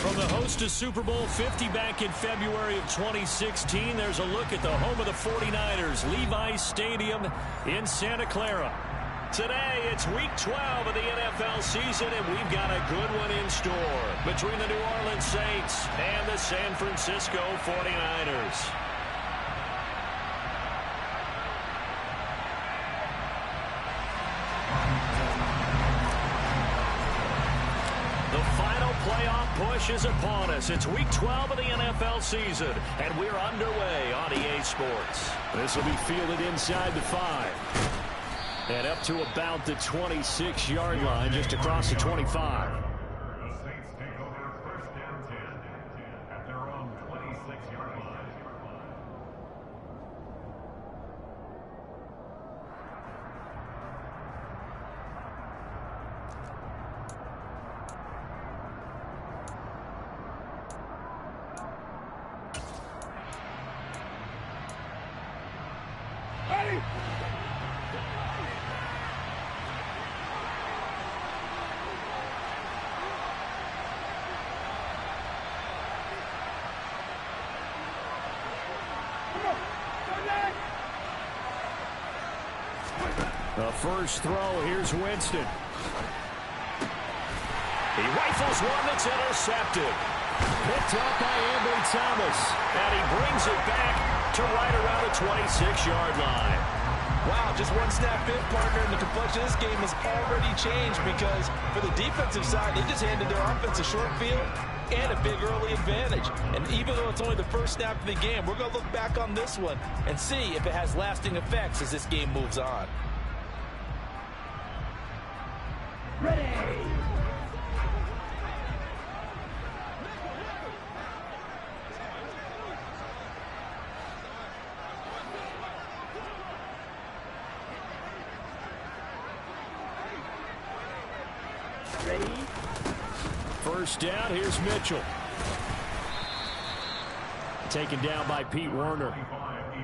From the host to Super Bowl 50 back in February of 2016, there's a look at the home of the 49ers, Levi's Stadium in Santa Clara. Today, it's Week 12 of the NFL season, and we've got a good one in store between the New Orleans Saints and the San Francisco 49ers. The final playoff push is upon us. It's Week 12 of the NFL season, and we're underway on EA Sports. This will be fielded inside the 5. And up to about the 26-yard line, just across the 25. The Saints take over first down 10 at their own 26-yard line. Ready? The first throw, here's Winston. He rifles one that's intercepted. Picked up by Ambry Thomas. And he brings it back to right around the 26-yard line. Wow, just one snap in, partner, and the complexion of this game has already changed because for the defensive side, they just handed their offense a short field and a big early advantage. And even though it's only the first snap of the game, we're going to look back on this one and see if it has lasting effects as this game moves on. Ready? Ready? First down, here's Mitchell. Taken down by Pete Werner.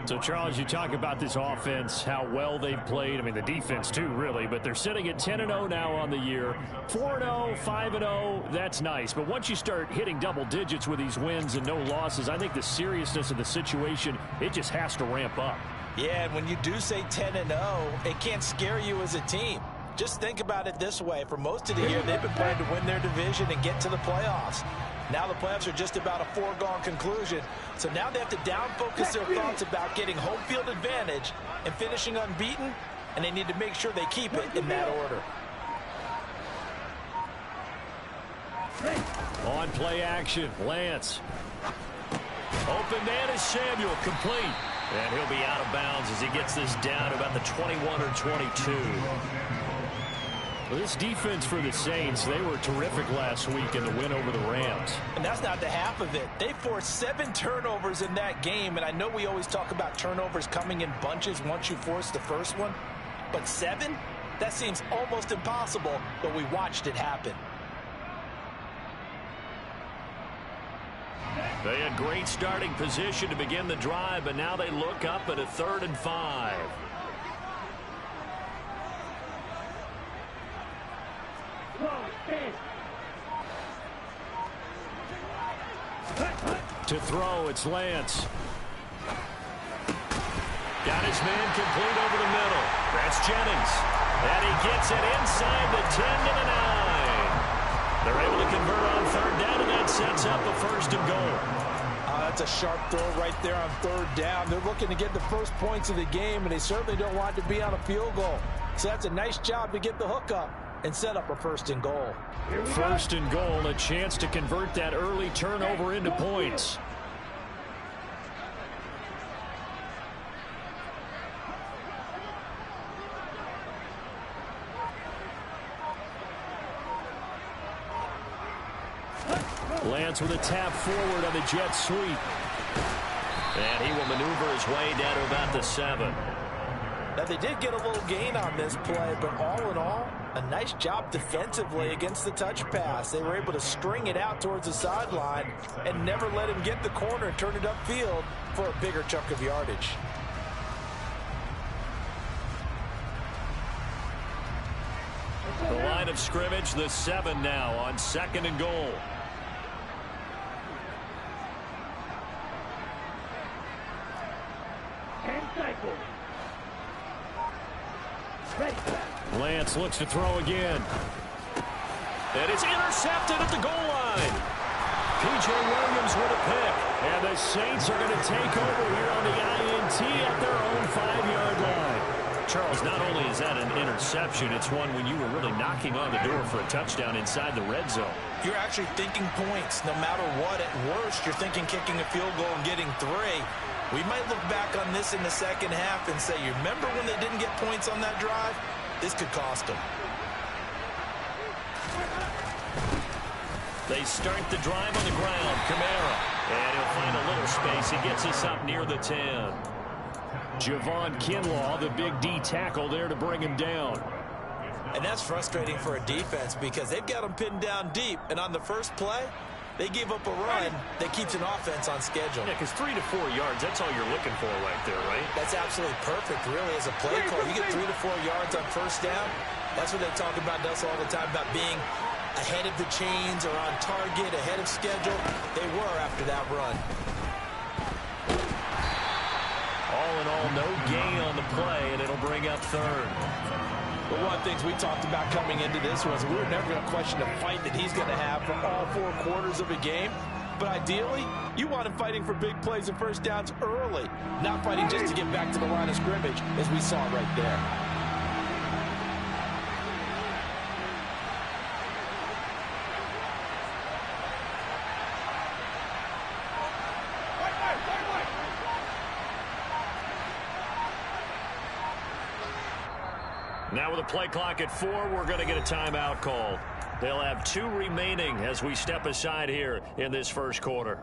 So, Charles, you talk about this offense, how well they've played. I mean, the defense, too, really. But they're sitting at 10-0 now on the year. 4-0, 5-0, that's nice. But once you start hitting double digits with these wins and no losses, I think the seriousness of the situation, it just has to ramp up. Yeah, and when you do say 10-0, it can't scare you as a team. Just think about it this way. For most of the year, they've been playing to win their division and get to the playoffs. Now the playoffs are just about a foregone conclusion. So now they have to down-focus their thoughts about getting home field advantage and finishing unbeaten, and they need to make sure they keep it in that order. On play action, Lance. Open man is Samuel, complete. And he'll be out of bounds as he gets this down to about the 21 or 22. Well, this defense for the Saints, they were terrific last week in the win over the Rams. And that's not the half of it. They forced 7 turnovers in that game, and I know we always talk about turnovers coming in bunches once you force the first one, but 7? That seems almost impossible, but we watched it happen. They had great starting position to begin the drive, but now they look up at a 3rd and 5. To throw, it's Lance. Got his man complete over the middle. That's Jennings. And he gets it inside the 10 to the 9. They're able to convert on 3rd down, and that sets up a 1st and goal. That's a sharp throw right there on 3rd down. They're looking to get the first points of the game, and they certainly don't want to be on a field goal. So that's a nice job to get the hook up and set up a 1st and goal. 1st and goal, a chance to convert that early turnover into points. Lance with a tap forward on the jet sweep. And he will maneuver his way down to about the 7. Now, they did get a little gain on this play, but all in all, a nice job defensively against the touch pass. They were able to string it out towards the sideline and never let him get the corner and turn it upfield for a bigger chunk of yardage. The line of scrimmage, the 7 now on 2nd and goal. Lance looks to throw again. And it's intercepted at the goal line. P.J. Williams with a pick. And the Saints are going to take over here on the INT at their own 5-yard line. Charles, not only is that an interception, it's one when you were really knocking on the door for a touchdown inside the red zone. You're actually thinking points. No matter what, at worst, you're thinking kicking a field goal and getting 3. We might look back on this in the second half and say, you remember when they didn't get points on that drive? This could cost them. They start the drive on the ground. Kamara. And he'll find a little space. He gets us up near the 10. Javon Kinlaw, the big D tackle there to bring him down. And that's frustrating for a defense because they've got them pinned down deep. And on the first play, they gave up a run that keeps an offense on schedule. Yeah, because 3 to 4 yards, that's all you're looking for right there, right? That's absolutely perfect, really, as a play call. You get 3 to 4 yards on first down. That's what they talk about, Rzsl, all the time, about being ahead of the chains or on target, ahead of schedule. They were after that run. All in all, no gain on the play, and it'll bring up 3rd. But one of the things we talked about coming into this was we were never going to question the fight that he's going to have for all 4 quarters of a game. But ideally, you want him fighting for big plays and first downs early, not fighting just to get back to the line of scrimmage, as we saw right there. Now with a play clock at 4, we're going to get a timeout call. They'll have 2 remaining as we step aside here in this first quarter.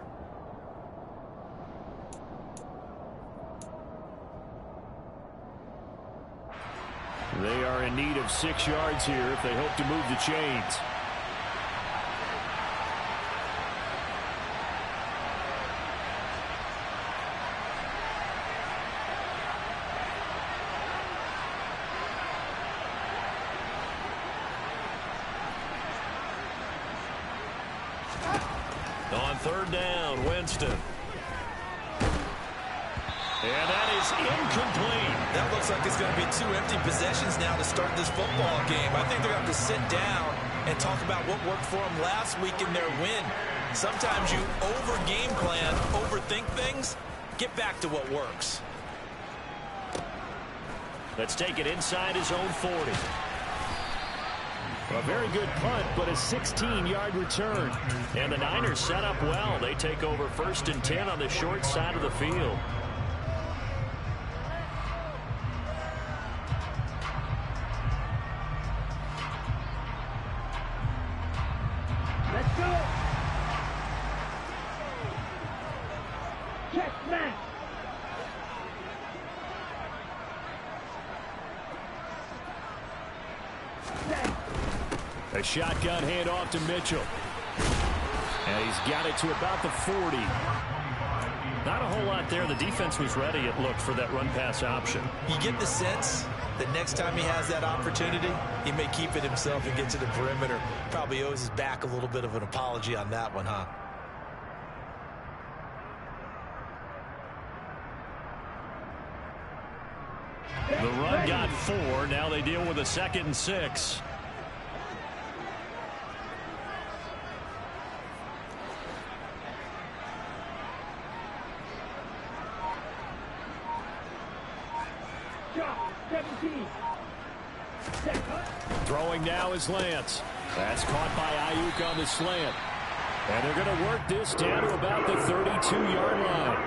They are in need of 6 yards here if they hope to move the chains. On 3rd down, Winston. And that is incomplete. That looks like it's going to be 2 empty possessions now to start this football game. I think they're going to have to sit down and talk about what worked for them last week in their win. Sometimes you over-game plan, overthink things. Get back to what works. Let's take it inside his own 40. A very good punt, but a 16-yard return. And the Niners set up well. They take over 1st and 10 on the short side of the field. Let's go. Check, man. A shotgun handoff to Mitchell. And he's got it to about the 40. Not a whole lot there. The defense was ready, it looked, for that run-pass option. You get the sense that next time he has that opportunity, he may keep it himself and get to the perimeter. Probably owes his back a little bit of an apology on that one, huh? The run got 4. Now they deal with a 2nd and 6. Throwing now is Lance. That's caught by Ayuk on the slant. And they're going to work this down to about the 32-yard line.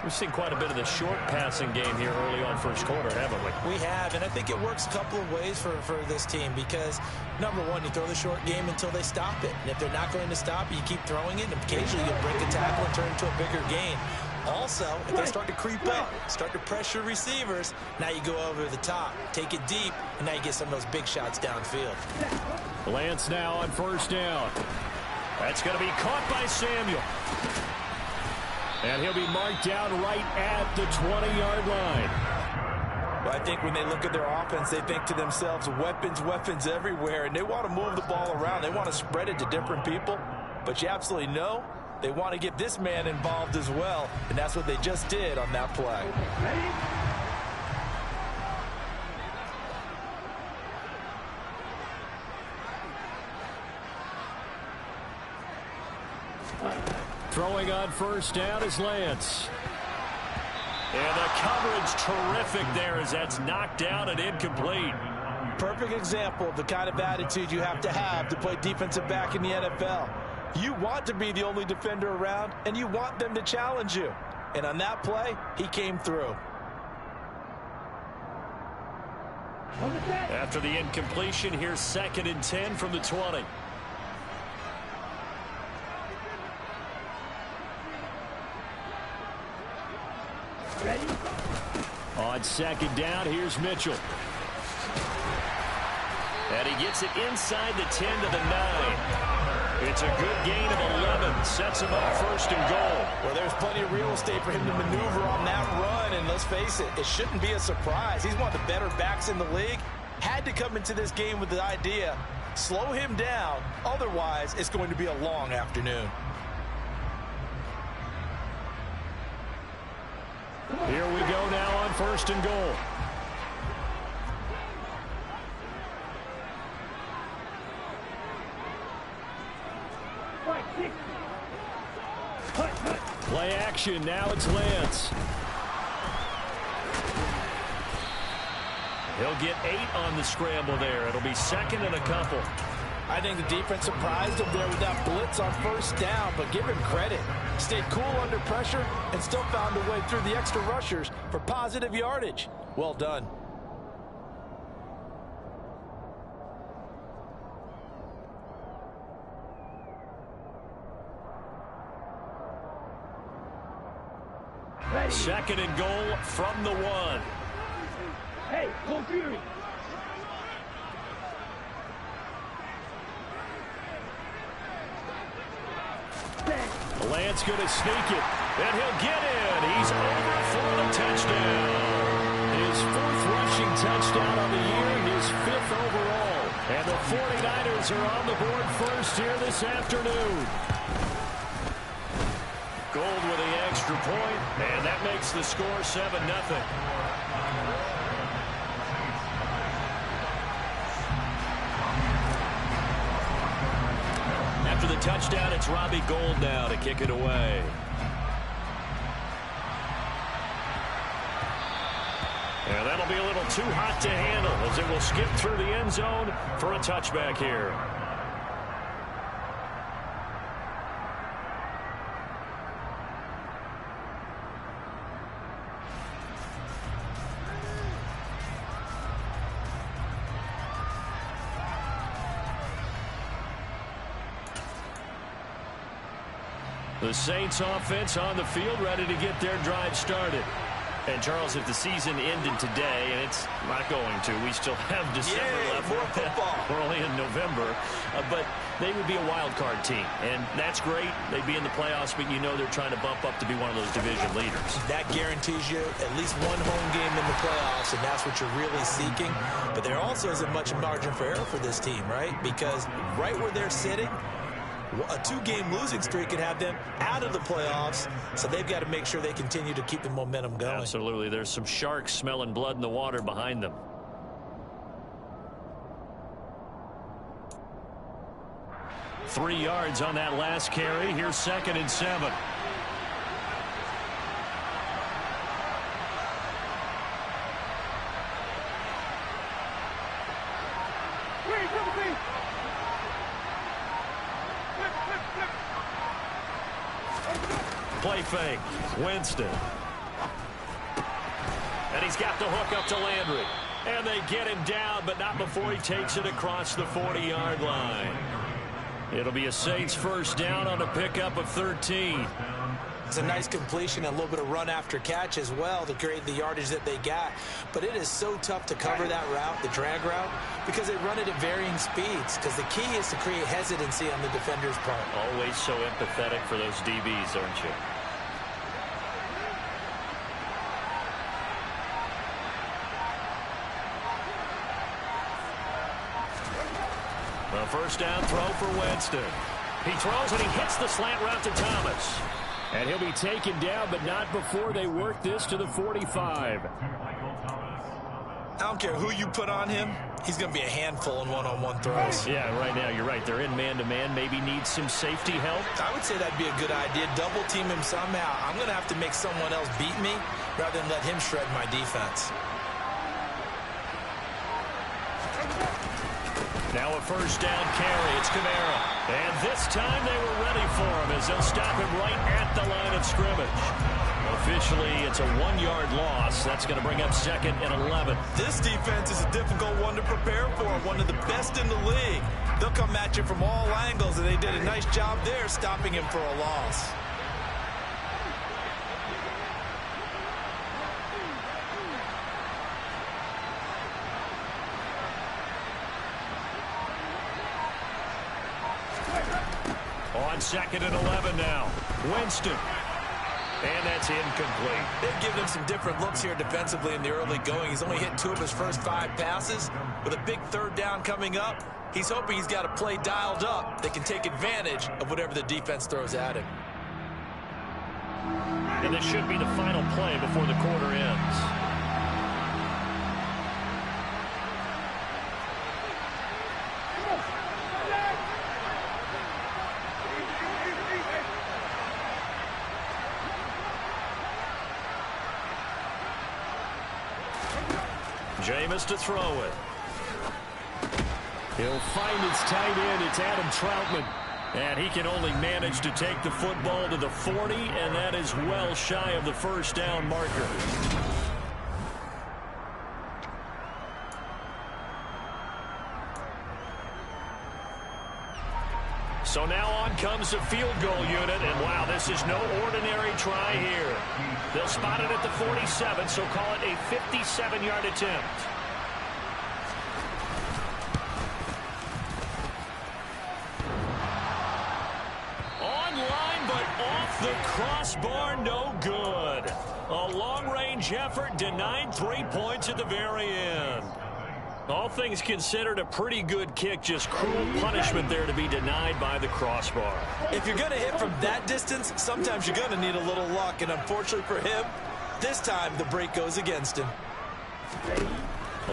We've seen quite a bit of the short passing game here early on first quarter, haven't we? We have, and I think it works a couple of ways for this team because, number one, you throw the short game until they stop it. And if they're not going to stop it, you keep throwing it, and occasionally you'll break a tackle and turn it into a bigger gain. Also, if they start to creep up, start to pressure receivers, now you go over the top, take it deep, and now you get some of those big shots downfield. Lance now on 1st down. That's going to be caught by Samuel. And he'll be marked down right at the 20-yard line. Well, I think when they look at their offense, they think to themselves, weapons, weapons everywhere, and they want to move the ball around. They want to spread it to different people, but you absolutely know they want to get this man involved as well, and that's what they just did on that play. Throwing on first down is Lance. And the coverage terrific there as that's knocked down and incomplete. Perfect example of the kind of attitude you have to play defensive back in the NFL. You want to be the only defender around, and you want them to challenge you. And on that play, he came through. After the incompletion, here's 2nd and 10 from the 20. Ready? On 2nd down, here's Mitchell. And he gets it inside the 10 to the 9. It's a good gain of 11. Sets him up 1st and goal. Well, there's plenty of real estate for him to maneuver on that run. And let's face it, it shouldn't be a surprise. He's one of the better backs in the league. Had to come into this game with the idea, slow him down. Otherwise, it's going to be a long afternoon. Here we go now on 1st and goal. Play action. Now it's Lance. He'll get 8 on the scramble there. It'll be 2nd and a couple. I think the defense surprised him there with that blitz on 1st down, but give him credit. Stayed cool under pressure and still found a way through the extra rushers for positive yardage. Well done. Ready. 2nd and goal from the 1. Hey, go Fury. Lance going to sneak it, and he'll get in. He's over for the touchdown. His 4th rushing touchdown on the year, his 5th overall. And the 49ers are on the board first here this afternoon. Gold with the extra point, and that makes the score 7-0. After the touchdown, it's Robbie Gould now to kick it away. And that'll be a little too hot to handle as it will skip through the end zone for a touchback here. The Saints offense on the field, ready to get their drive started. And, Charles, if the season ended today, and it's not going to, we still have December left. More football. We're only in November. But they would be a wild card team. And that's great. They'd be in the playoffs, but you know they're trying to bump up to be one of those division leaders. That guarantees you at least one home game in the playoffs, and that's what you're really seeking. But there also isn't much margin for error for this team, right? Because right where they're sitting, a 2-game losing streak could have them out of the playoffs, so they've got to make sure they continue to keep the momentum going. Absolutely. There's some sharks smelling blood in the water behind them. Three yards on that last carry. Here's 2nd and 7. Play fake. Winston. And he's got the hook up to Landry. And they get him down, but not before he takes it across the 40-yard line. It'll be a Saints first down on a pickup of 13. It's a nice completion, a little bit of run after catch as well to create the yardage that they got. But it is so tough to cover that route, the drag route, because they run it at varying speeds. Because the key is to create hesitancy on the defender's part. Always so empathetic for those DBs, aren't you? A first down throw for Winston. He throws and he hits the slant route to Thomas. And he'll be taken down, but not before they work this to the 45. I don't care who you put on him. he's going to be a handful in one-on-one throws. Yeah, right now you're right. They're in man-to-man. Maybe need some safety help. I would say that'd be a good idea. Double team him somehow. I'm going to have to make someone else beat me rather than let him shred my defense. Now a first down carry. It's Kamara. And this time they were ready for him as they'll stop him right at the line of scrimmage. Officially, it's a 1-yard loss. That's going to bring up 2nd and 11. This defense is a difficult one to prepare for, one of the best in the league. They'll come at you from all angles, and they did a nice job there stopping him for a loss. On 2nd and 11 now. Winston. And that's incomplete. They've given him some different looks here defensively in the early going. He's only hit 2 of his first 5 passes. With a big 3rd down coming up, he's hoping he's got a play dialed up that can take advantage of whatever the defense throws at him. And this should be the final play before the quarter ends. Jameis to throw it. He'll find his tight end. It's Adam Troutman. And he can only manage to take the football to the 40, and that is well shy of the first down marker. So now on comes the field goal unit, and wow, this is no ordinary try here. They'll spot it at the 47, so call it a 57-yard attempt. Online, but off the crossbar, no good. A long-range effort denied 3 points at the very end. All things considered, a pretty good kick, just cruel punishment there to be denied by the crossbar. If you're going to hit from that distance, sometimes you're going to need a little luck, and unfortunately for him, this time the break goes against him.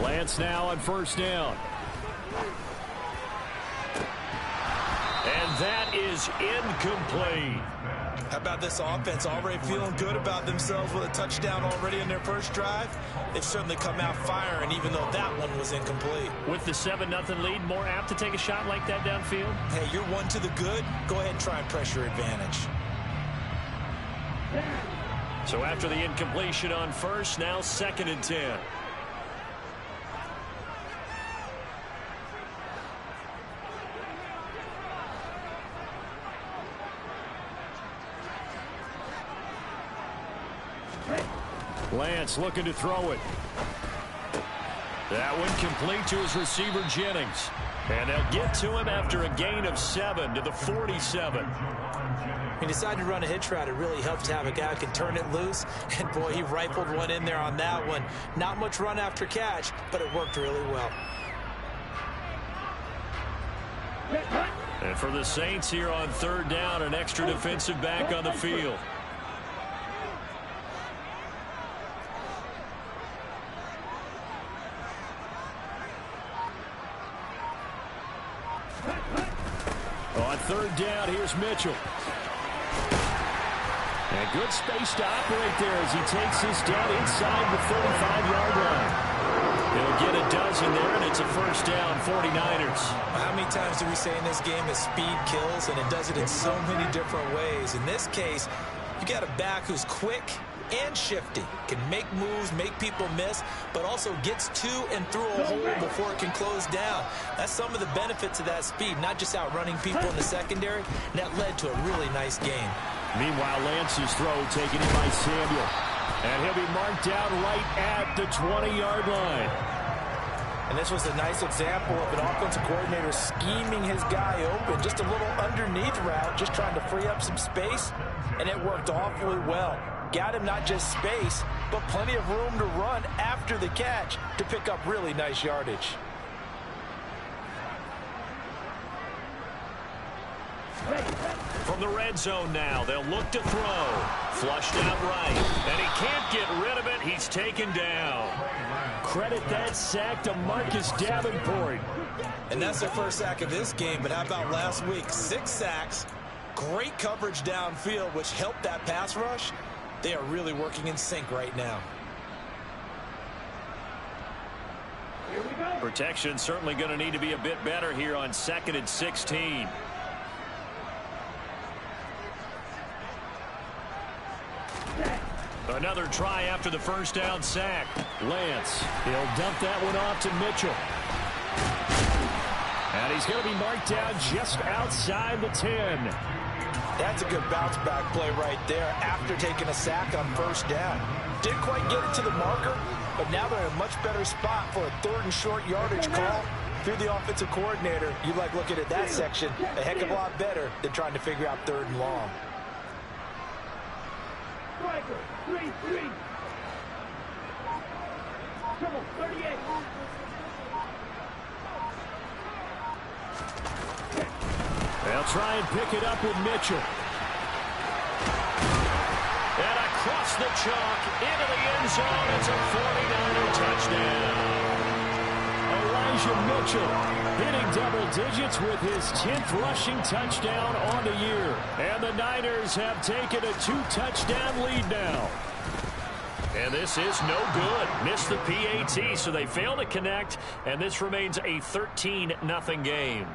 Lance now on first down. And that is incomplete. How about this offense? Already feeling good about themselves with a touchdown already in their first drive. They've certainly come out firing, even though that one was incomplete. With the 7-0 lead, more apt to take a shot like that downfield? Hey, you're one to the good. Go ahead and try and pressure advantage. So after the incompletion on first, now 2nd and 10. Lance looking to throw it. That one complete to his receiver, Jennings. And they'll get to him after a gain of 7 to the 47. He decided to run a hitch route. It really helps to have a guy who can turn it loose. And, boy, he rifled one in there on that one. Not much run after catch, but it worked really well. And for the Saints here on 3rd down, an extra defensive back on the field. On 3rd down, here's Mitchell. And good space to operate there as he takes this down inside the 35-yard line. He'll get a dozen there, and it's a first down, 49ers. How many times do we say in this game that speed kills, and it does it in so many different ways? In this case, you got a back who's quick and shifty, can make moves, make people miss, but also gets to and through a hole before it can close down. That's some of the benefits of that speed, not just outrunning people in the secondary, and that led to a really nice game. Meanwhile, Lance's throw taken in by Samuel. And he'll be marked down right at the 20-yard line. And this was a nice example of an offensive coordinator scheming his guy open. Just a little underneath route, just trying to free up some space, and it worked awfully well. Got him not just space, but plenty of room to run after the catch to pick up really nice yardage. From the red zone now, they'll look to throw. Flushed out right, and he can't get rid of it. He's taken down. credit that sack to Marcus Davenport. And that's their first sack of this game, but how about last week? 6 sacks, great coverage downfield, which helped that pass rush. They are really working in sync right now. Protection certainly going to need to be a bit better here on 2nd and 16. Another try after the first down sack. Lance, he'll dump that one off to Mitchell. And he's going to be marked down just outside the 10. That's a good bounce back play right there after taking a sack on first down. Didn't quite get it to the marker, but now they're in a much better spot for a 3rd and short yardage call. Through the offensive coordinator, you like looking at that section a heck of a lot better than trying to figure out 3rd and long. Striker, 3-3. Trouble, 38. They'll try and pick it up with Mitchell. And across the chalk into the end zone. It's a 49er touchdown. Elijah Mitchell hitting double digits with his 10th rushing touchdown on the year. And the Niners have taken a 2-touchdown lead now. And this is no good. Missed the PAT, so they fail to connect. And this remains a 13-0 game.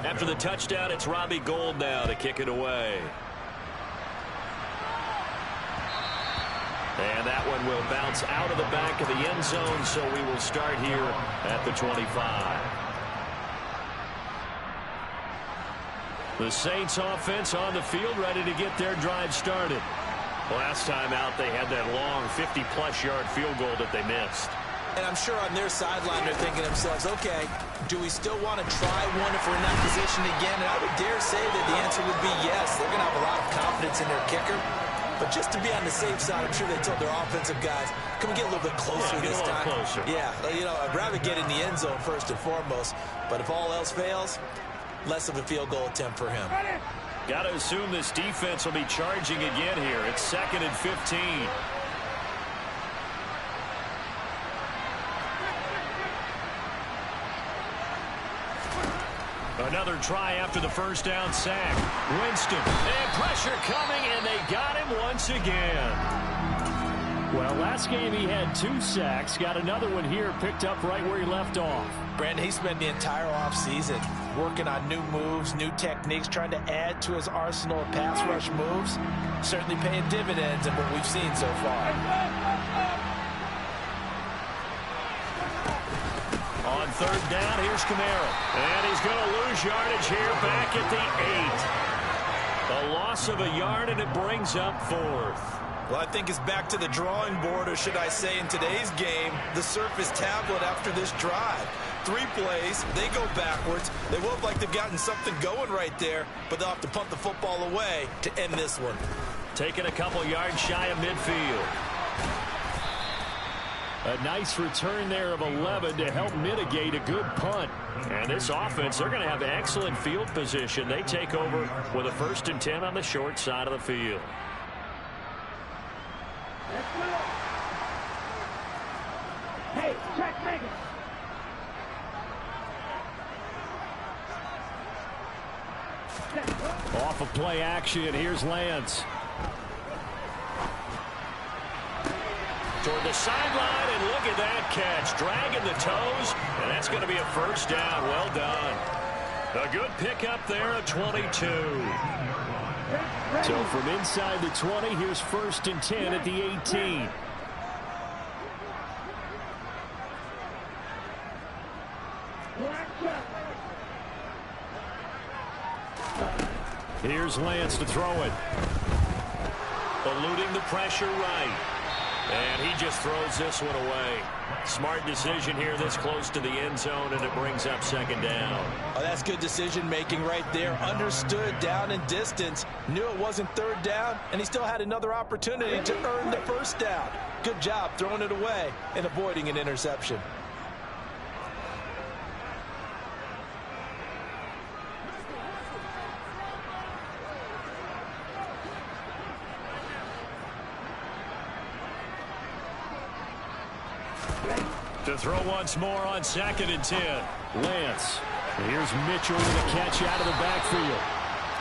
After the touchdown, it's Robbie Gould now to kick it away. And that one will bounce out of the back of the end zone, so we will start here at the 25. The Saints offense on the field, ready to get their drive started. Last time out, they had that long 50-plus yard field goal that they missed. And I'm sure on their sideline they're thinking to themselves, okay, do we still want to try one if we're in that position again? And I would dare say that the answer would be yes. They're going to have a lot of confidence in their kicker. But just to be on the safe side, I'm sure they told their offensive guys, can we get a little bit closer this time? Closer. Yeah, you know, I'd rather get in the end zone first and foremost. But if all else fails, less of a field goal attempt for him. Got to assume this defense will be charging again here. It's 2nd and 15. Another try after the first down sack. Winston, and pressure coming, and they got him once again. Well, last game he had 2 sacks. Got another one here, picked up right where he left off. Brandon, he spent the entire offseason working on new moves, new techniques, trying to add to his arsenal of pass rush moves. Certainly paying dividends in what we've seen so far. On 3rd down, here's Kamara. And he's going to lose yardage here back at the 8. A loss of a yard, and it brings up 4th. Well, I think it's back to the drawing board, or should I say in today's game, the Surface tablet after this drive. 3 plays, they go backwards. They look like they've gotten something going right there, but they'll have to punt the football away to end this one. Taking a couple yards shy of midfield. A nice return there of 11 to help mitigate a good punt. And this offense, they're going to have excellent field position. They take over with a 1st and 10 on the short side of the field. Hey, check Megan. Off of play action, here's Lance. Toward the sideline, and look at that catch. Dragging the toes, and that's going to be a 1st down. Well done. A good pickup there at 22. So from inside the 20, here's 1st and 10 at the 18. Here's Lance to throw it. Eluding the pressure right. And he just throws this one away. Smart decision here this close to the end zone, and it brings up 2nd down. Oh, that's good decision making right there. Understood down and distance. Knew it wasn't 3rd down, and he still had another opportunity to earn the 1st down. Good job throwing it away and avoiding an interception. To throw once more on 2nd and 10. Lance. Here's Mitchell with a catch out of the backfield.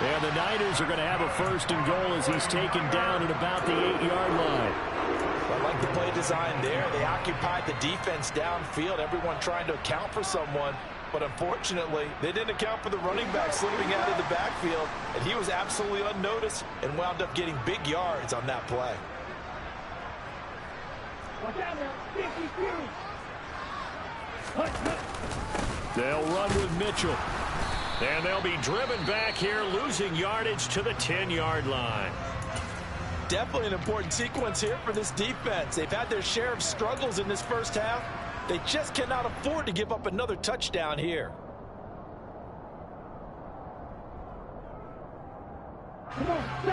And the Niners are going to have a 1st and goal as he's taken down at about the 8-yard line. I like the play design there. They occupied the defense downfield, everyone trying to account for someone. But unfortunately, they didn't account for the running back slipping out of the backfield. And he was absolutely unnoticed and wound up getting big yards on that play. Watch out now. 53. They'll run with Mitchell. And they'll be driven back here, losing yardage to the 10-yard line. Definitely an important sequence here for this defense. They've had their share of struggles in this first half. They just cannot afford to give up another touchdown here.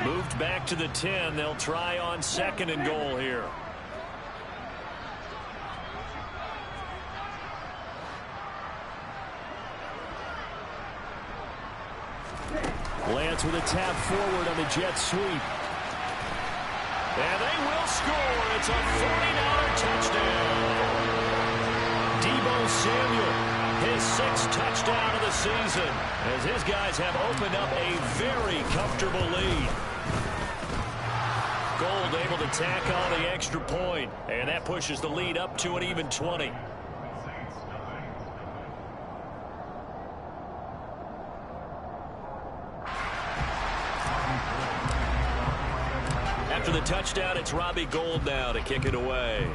Moved back to the 10. They'll try on 2nd and goal here. Lance with a tap forward on the jet sweep. And they will score. It's a 49er touchdown. Deebo Samuel, his 6th touchdown of the season, as his guys have opened up a very comfortable lead. Gold able to tack on the extra point, and that pushes the lead up to an even 20. After the touchdown, it's Robbie Gould now to kick it away.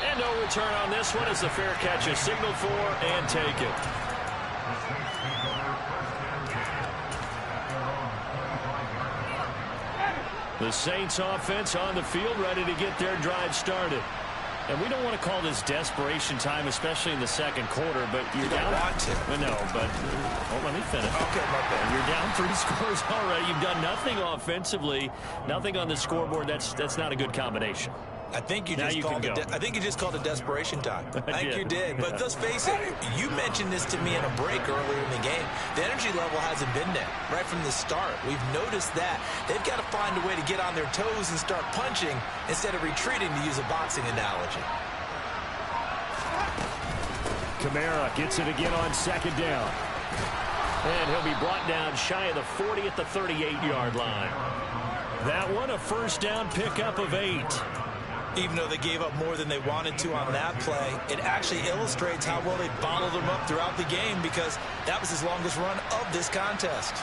And no return on this one as the fair catch is signaled for and taken. The Saints offense on the field ready to get their drive started. And we don't want to call this desperation time, especially in the second quarter, but you're down. Want to. No, but let me finish. Okay, my bad. You're down 3 scores already. You've done nothing offensively, nothing on the scoreboard. That's not a good combination. I think you just called it desperation time. I think you did. But let's face it, you mentioned this to me in a break earlier in the game. The energy level hasn't been there right from the start. We've noticed that. They've got to find a way to get on their toes and start punching instead of retreating, to use a boxing analogy. Kamara gets it again on 2nd down. And he'll be brought down shy of the 40 at the 38-yard line. That one a 1st down pickup of 8. Even though they gave up more than they wanted to on that play, it actually illustrates how well they bottled them up throughout the game, because that was his longest run of this contest.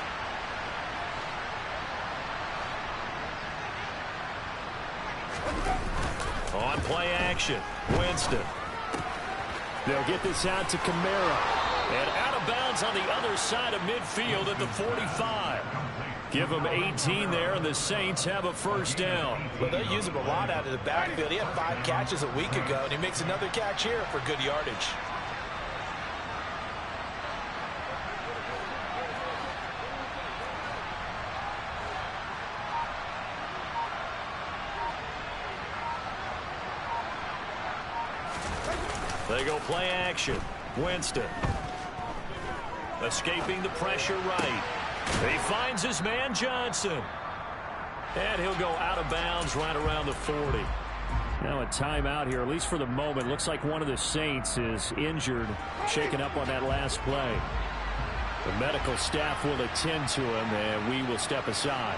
On play action, Winston. They'll get this out to Kamara. And out of bounds on the other side of midfield at the 45. Give him 18 there, and the Saints have a 1st down. Well, they use him a lot out of the backfield. He had 5 catches a week ago, and he makes another catch here for good yardage. They go play action. Winston. Escaping the pressure right. He finds his man Johnson. And he'll go out of bounds right around the 40. Now a timeout here, at least for the moment. Looks like one of the Saints is injured, shaken up on that last play. The medical staff will attend to him, and we will step aside.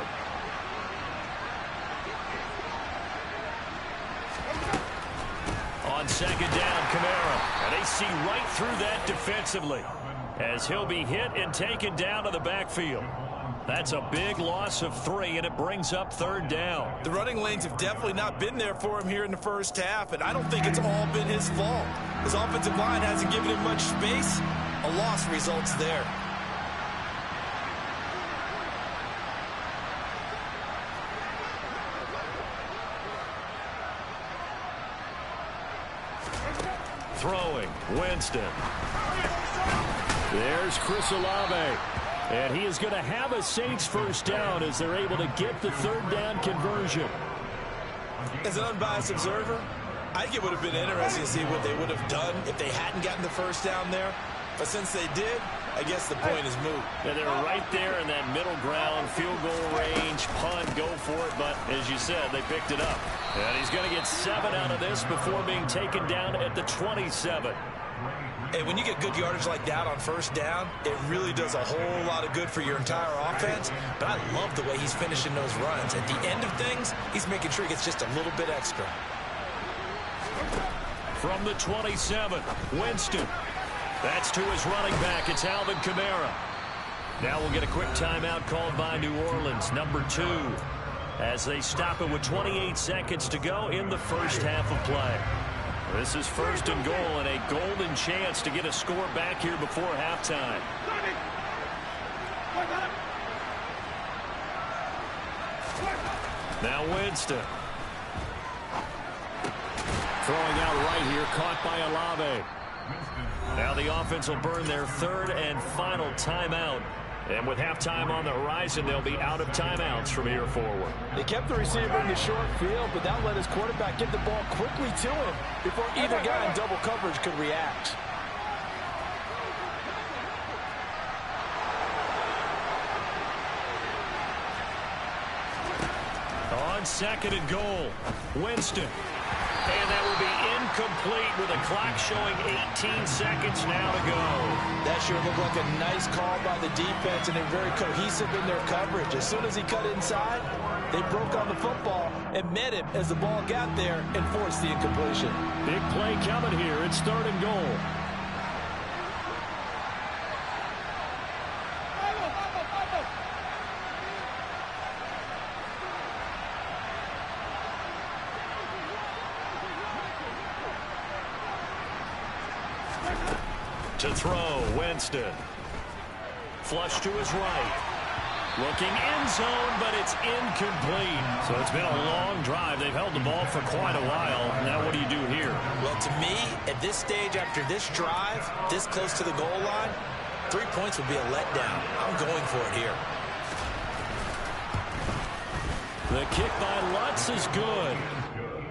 On 2nd down, Kamara. And they see right through that defensively, as he'll be hit and taken down to the backfield. That's a big loss of 3, and it brings up 3rd down. The running lanes have definitely not been there for him here in the first half, and I don't think it's all been his fault. His offensive line hasn't given him much space. A loss results there. Throwing, Winston. There's Chris Olave. And he is going to have a Saints 1st down as they're able to get the 3rd down conversion. As an unbiased observer, I think it would have been interesting to see what they would have done if they hadn't gotten the 1st down there. But since they did, I guess the point is moot. Yeah, they're right there in that middle ground, field goal range, punt, go for it. But as you said, they picked it up. And he's going to get 7 out of this before being taken down at the 27. Hey, when you get good yardage like that on first down, it really does a whole lot of good for your entire offense. But I love the way he's finishing those runs. At the end of things, he's making sure he gets just a little bit extra. From the 27, Winston. That's to his running back. It's Alvin Kamara. Now we'll get a quick timeout called by New Orleans, number 2, as they stop it with 28 seconds to go in the first half of play. This is first and goal and a golden chance to get a score back here before halftime. Now Winston. Throwing out right here, caught by Olave. Now the offense will burn their 3rd and final timeout. And with halftime on the horizon, they'll be out of timeouts from here forward. They kept the receiver in the short field, but that let his quarterback get the ball quickly to him before either guy in double coverage could react. On 2nd and goal, Winston. And that will be incomplete with a clock showing 18 seconds now to go. That sure looked like a nice call by the defense, and they're very cohesive in their coverage. As soon as he cut inside, they broke on the football and met him as the ball got there and forced the incompletion. Big play coming here. It's 3rd and goal. To throw, Winston. Flush to his right. Looking end zone, but it's incomplete. So it's been a long drive. They've held the ball for quite a while. Now what do you do here? Well, to me, at this stage after this drive, this close to the goal line, 3 points would be a letdown. I'm going for it here. The kick by Lutz is good.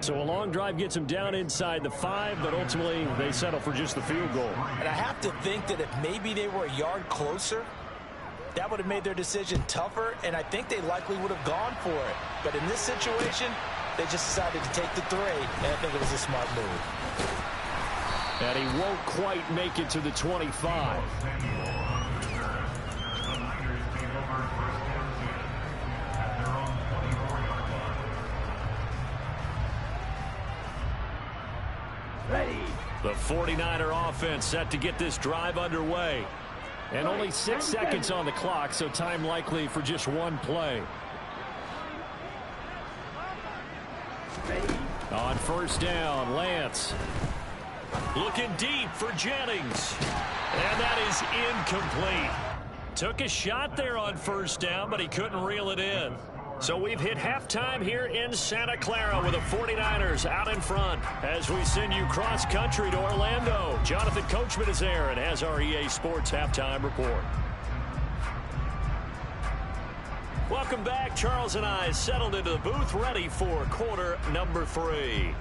So a long drive gets him down inside the 5, but ultimately they settle for just the field goal. And I have to think that if maybe they were a yard closer, that would have made their decision tougher, and I think they likely would have gone for it. But in this situation, they just decided to take the 3, and I think it was a smart move. And he won't quite make it to the 25. The 49er offense set to get this drive underway. And only 6 seconds on the clock, so time likely for just one play. On first down, Lance. Looking deep for Jennings. And that is incomplete. Took a shot there on first down, but he couldn't reel it in. So we've hit halftime here in Santa Clara with the 49ers out in front as we send you cross-country to Orlando. Jonathan Coachman is there and has our EA Sports halftime report. Welcome back. Charles and I settled into the booth ready for quarter number 3.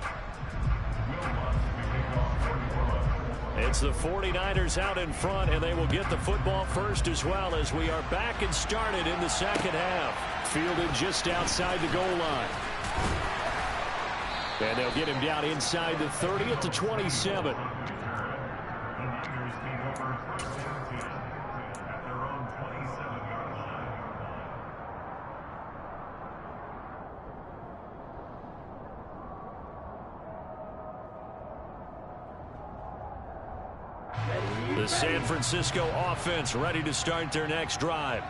It's the 49ers out in front, and they will get the football first as well as we are back and started in the second half. Fielded just outside the goal line. And they'll get him down inside the 30 at the 27. The San Francisco offense ready to start their next drive.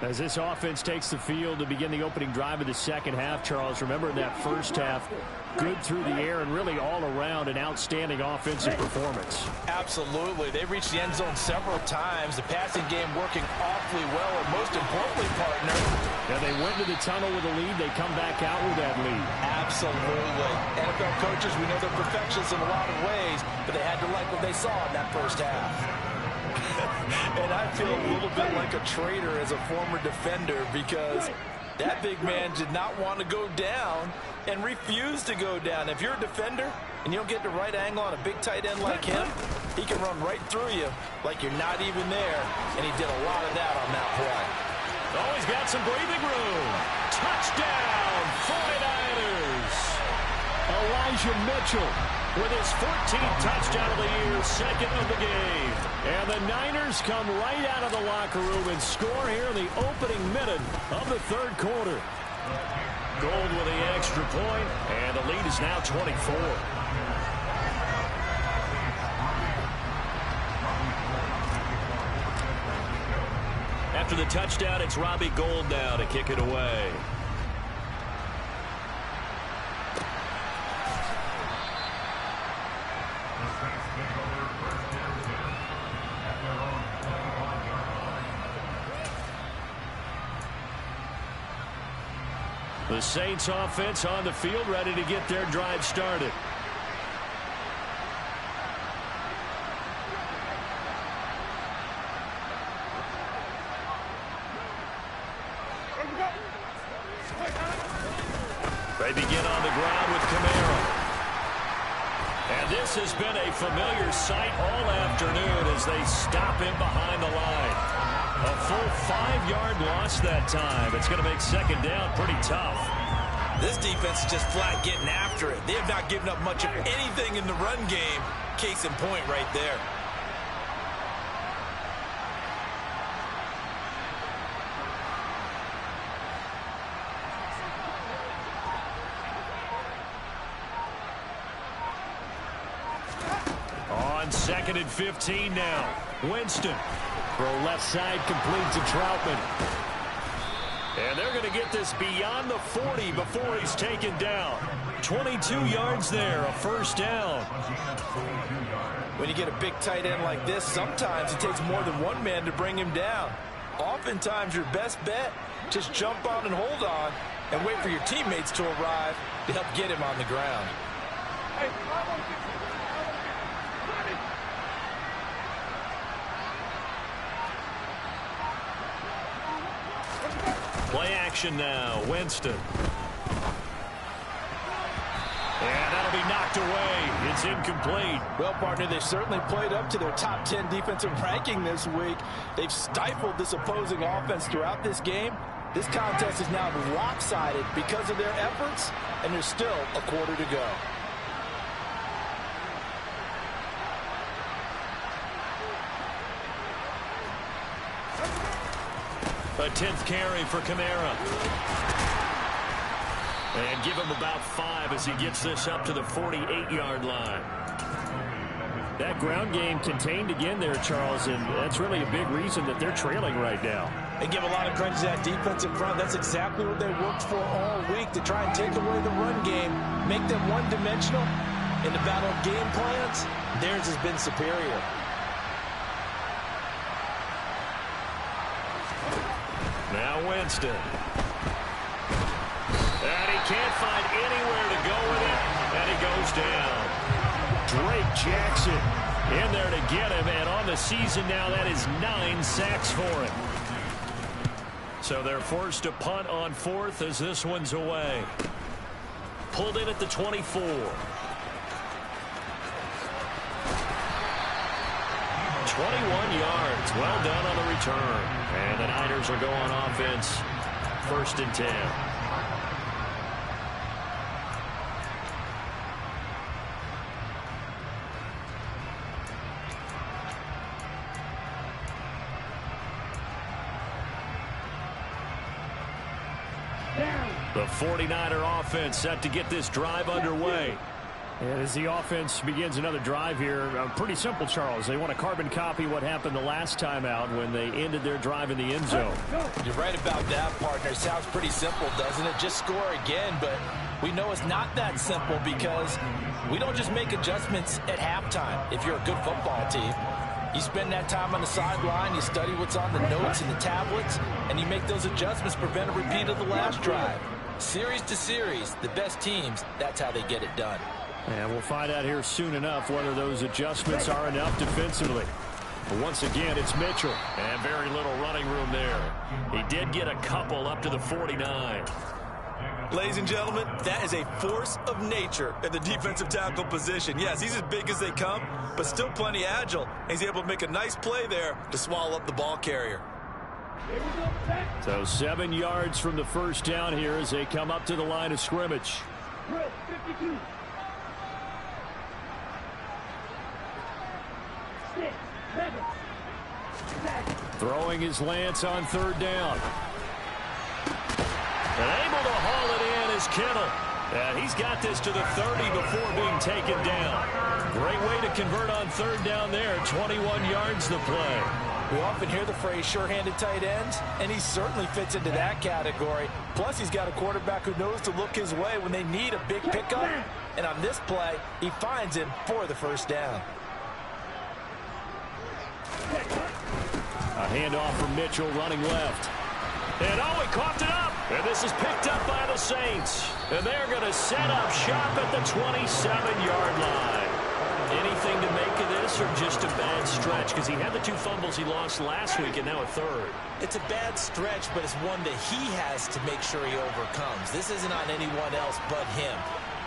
As this offense takes the field to begin the opening drive of the second half, Charles, remember in that first half, good through the air and really all around an outstanding offensive performance. Absolutely. They reached the end zone several times. The passing game working awfully well, and most importantly, partner. Now they went to the tunnel with a lead. They come back out with that lead. Absolutely. NFL coaches, we know they're perfectionists in a lot of ways, but they had to like what they saw in that first half. And I feel a little bit like a traitor as a former defender because That big man did not want to go down and refused to go down. If you're a defender and you don't get the right angle on a big tight end like him, he can run right through you like you're not even there, and he did a lot of that on that play. Oh, he's got some breathing room. Touchdown, 49ers. Elijah Mitchell with his 14th touchdown of the year, second of the game. And the Niners come right out of the locker room and score here in the opening minute of the third quarter. Gold with the extra point, and the lead is now 24. After the touchdown, it's Robbie Gould now to kick it away. The Saints offense on the field, ready to get their drive started. They begin on the ground with Kamara. And this has been a familiar sight all afternoon as they stop him behind the line. A full 5-yard loss that time. It's going to make second down pretty tough. This defense is just flat getting after it. They have not given up much of anything in the run game. Case in point right there. On 2nd and 15 now. Winston. Throw left side, complete to Troutman. And they're going to get this beyond the 40 before he's taken down. 22 yards there, a first down. When you get a big tight end like this, sometimes it takes more than one man to bring him down. Oftentimes your best bet, just jump on and hold on and wait for your teammates to arrive to help get him on the ground. Play action now, Winston. And that'll be knocked away. It's incomplete. Well, partner, they've certainly played up to their top 10 defensive ranking this week. They've stifled this opposing offense throughout this game. This contest is now lopsided because of their efforts, and there's still a quarter to go. A 10th carry for Kamara. And give him about 5 as he gets this up to the 48-yard line. That ground game contained again there, Charles, and that's really a big reason that they're trailing right now. And give a lot of credit to that defense in front. That's exactly what they worked for all week, to try and take away the run game, make them one-dimensional. In the battle of game plans, theirs has been superior. Now Winston. And he can't find anywhere to go with it, and he goes down. Drake Jackson in there to get him, and on the season now, that is 9 sacks for him. So they're forced to punt on 4th as this one's away. Pulled in at the 24. 21 yards. Well done on the return. And the Niners will go on offense. 1st and 10. The 49er offense set to get this drive underway. And as the offense begins another drive here, pretty simple, Charles. They want to carbon copy what happened the last time out when they ended their drive in the end zone. You're right about that, partner. Sounds pretty simple, doesn't it? Just score again, but we know it's not that simple because we don't just make adjustments at halftime if you're a good football team. You spend that time on the sideline, you study what's on the notes and the tablets, and you make those adjustments, prevent a repeat of the last drive. Series to series, the best teams, that's how they get it done. And we'll find out here soon enough whether those adjustments are enough defensively. Once again, it's Mitchell. And very little running room there. He did get a couple up to the 49. Ladies and gentlemen, that is a force of nature at the defensive tackle position. Yes, he's as big as they come, but still plenty agile. He's able to make a nice play there to swallow up the ball carrier. So 7 yards from the first down here as they come up to the line of scrimmage. 52. 6, 7. Throwing his Lance on third down. And able to haul it in is Kittle. And he's got this to the 30 before being taken down. Great way to convert on third down there. 21 yards the play. We often hear the phrase sure-handed tight ends, and he certainly fits into that category. Plus, he's got a quarterback who knows to look his way when they need a big pickup. And on this play, he finds him for the first down. A handoff from Mitchell running left. And oh, he coughed it up. And this is picked up by the Saints. And they're going to set up shop at the 27-yard line. Anything to make of this or just a bad stretch? Because he had the 2 fumbles he lost last week and now a third. It's a bad stretch, but it's one that he has to make sure he overcomes. This isn't on anyone else but him.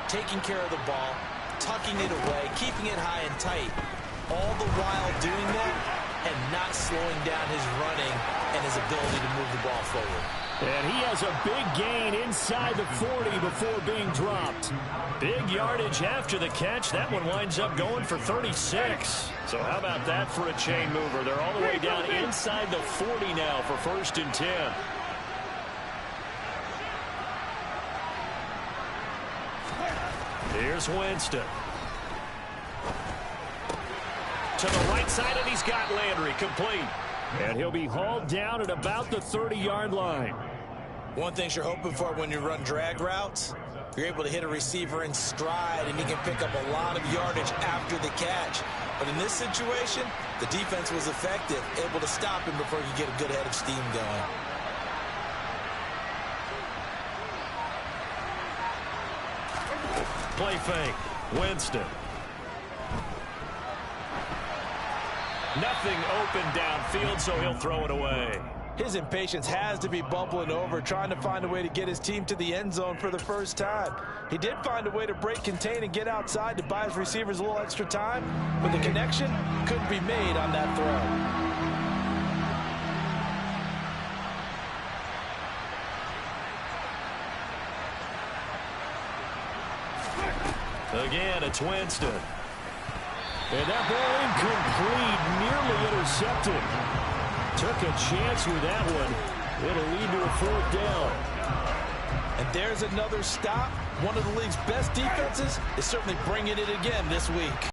Taking care of the ball, tucking it away, keeping it high and tight, all the while doing that and not slowing down his running and his ability to move the ball forward. And he has a big gain inside the 40 before being dropped. Big yardage after the catch. That one winds up going for 36. So how about that for a chain mover? They're all the way down inside the 40 now for 1st and 10. Here's Winston. To the right side, and he's got Landry complete. And he'll be hauled down at about the 30-yard line. One thing you're hoping for when you run drag routes, you're able to hit a receiver in stride, and he can pick up a lot of yardage after the catch. But in this situation, the defense was effective, able to stop him before he could get a good head of steam going. Play fake. Winston. Nothing open downfield, so he'll throw it away. His impatience has to be bubbling over, trying to find a way to get his team to the end zone for the first time. He did find a way to break contain and get outside to buy his receivers a little extra time, but the connection couldn't be made on that throw. Again, it's Winston. And that ball incomplete, nearly intercepted. Took a chance with that one. It'll lead to a 4th down. And there's another stop. One of the league's best defenses is certainly bringing it again this week.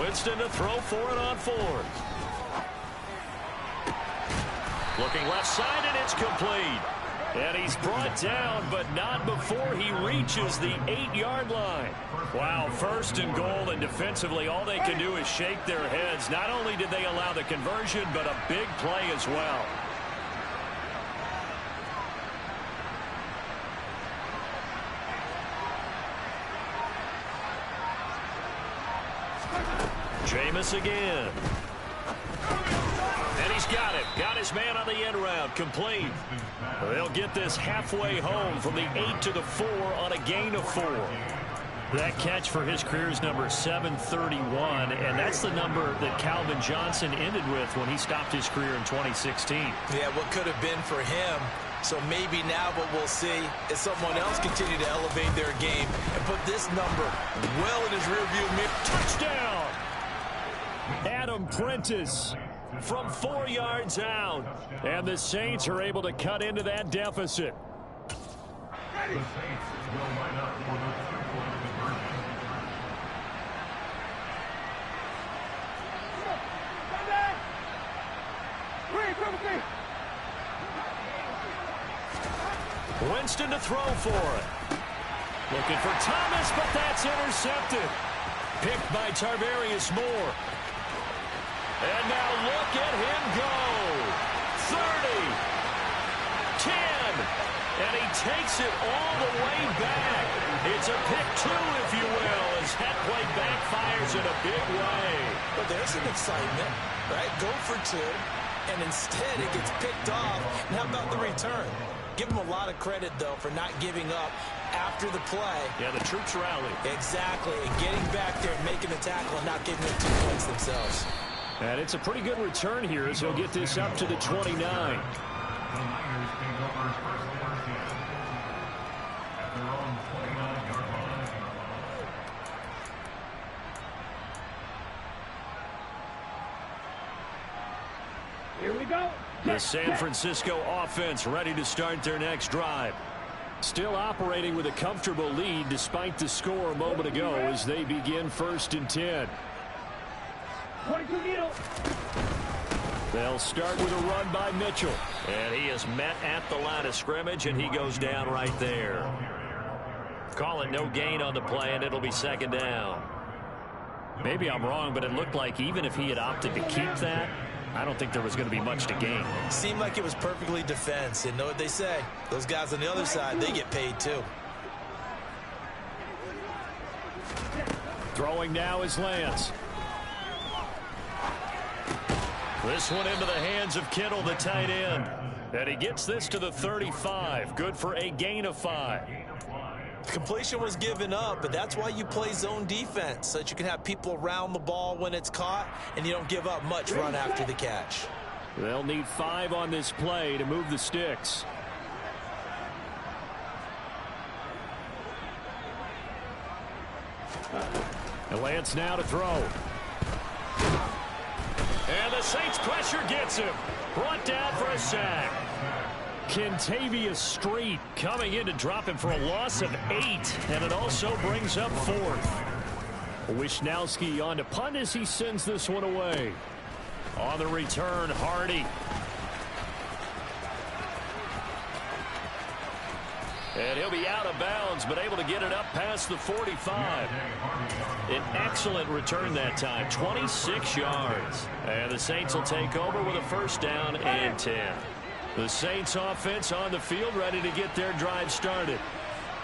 Winston to throw for it on 4th. Looking left side, and it's complete. And he's brought down, but not before he reaches the 8-yard line. Wow, 1st and goal, and defensively, all they can do is shake their heads. Not only did they allow the conversion, but a big play as well. Jameis again. And he's got it. Got his man on the end route. Complete. They'll get this halfway home from the 8 to the 4 on a gain of 4. That catch for his career is number 731, and that's the number that Calvin Johnson ended with when he stopped his career in 2016. Yeah, what could have been for him. So maybe now what we'll see is someone else continue to elevate their game and put this number well in his rearview mirror. Touchdown! Adam Prentice from 4 yards out. And the Saints are able to cut into that deficit. The Saints will line up for the 2-point conversion. Winston to throw for it. Looking for Thomas, but that's intercepted. Picked by Tarvarius Moore. And now look at him go. 30. 10. And he takes it all the way back. It's a pick 2, if you will, as that play backfires in a big way. But there's some excitement, right? Go for 2, and instead it gets picked off. And how about the return? Give him a lot of credit, though, for not giving up after the play. Yeah, the troops rally. Exactly, and getting back there and making the tackle and not giving up 2 points themselves. And it's a pretty good return here as he'll get this up to the 29. The Niners take over first and 10 at their own 29-yard line. Here we go. The San Francisco offense ready to start their next drive. Still operating with a comfortable lead despite the score a moment ago as they begin 1st and 10. 22 needle. They'll start with a run by Mitchell. And he is met at the line of scrimmage, and he goes down right there. Call it no gain on the play, and it'll be 2nd down. Maybe I'm wrong, but it looked like even if he had opted to keep that, I don't think there was going to be much to gain. Seemed like it was perfectly defense. And know what they say? Those guys on the other side, they get paid too. Throwing now is Lance. This one into the hands of Kittle, the tight end. And he gets this to the 35. Good for a gain of 5. Completion was given up, but that's why you play zone defense, so that you can have people around the ball when it's caught, and you don't give up much run after the catch. They'll need 5 on this play to move the sticks. And Lance now to throw. And the Saints pressure gets him. Brought down for a sack. Kentavious Street coming in to drop him for a loss of 8. And it also brings up 4th. Wisnowski on to punt as he sends this one away. On the return, Hardy. And he'll be out of bounds, but able to get it up past the 45. An excellent return that time, 26 yards. And the Saints will take over with a 1st down and 10. The Saints offense on the field ready to get their drive started.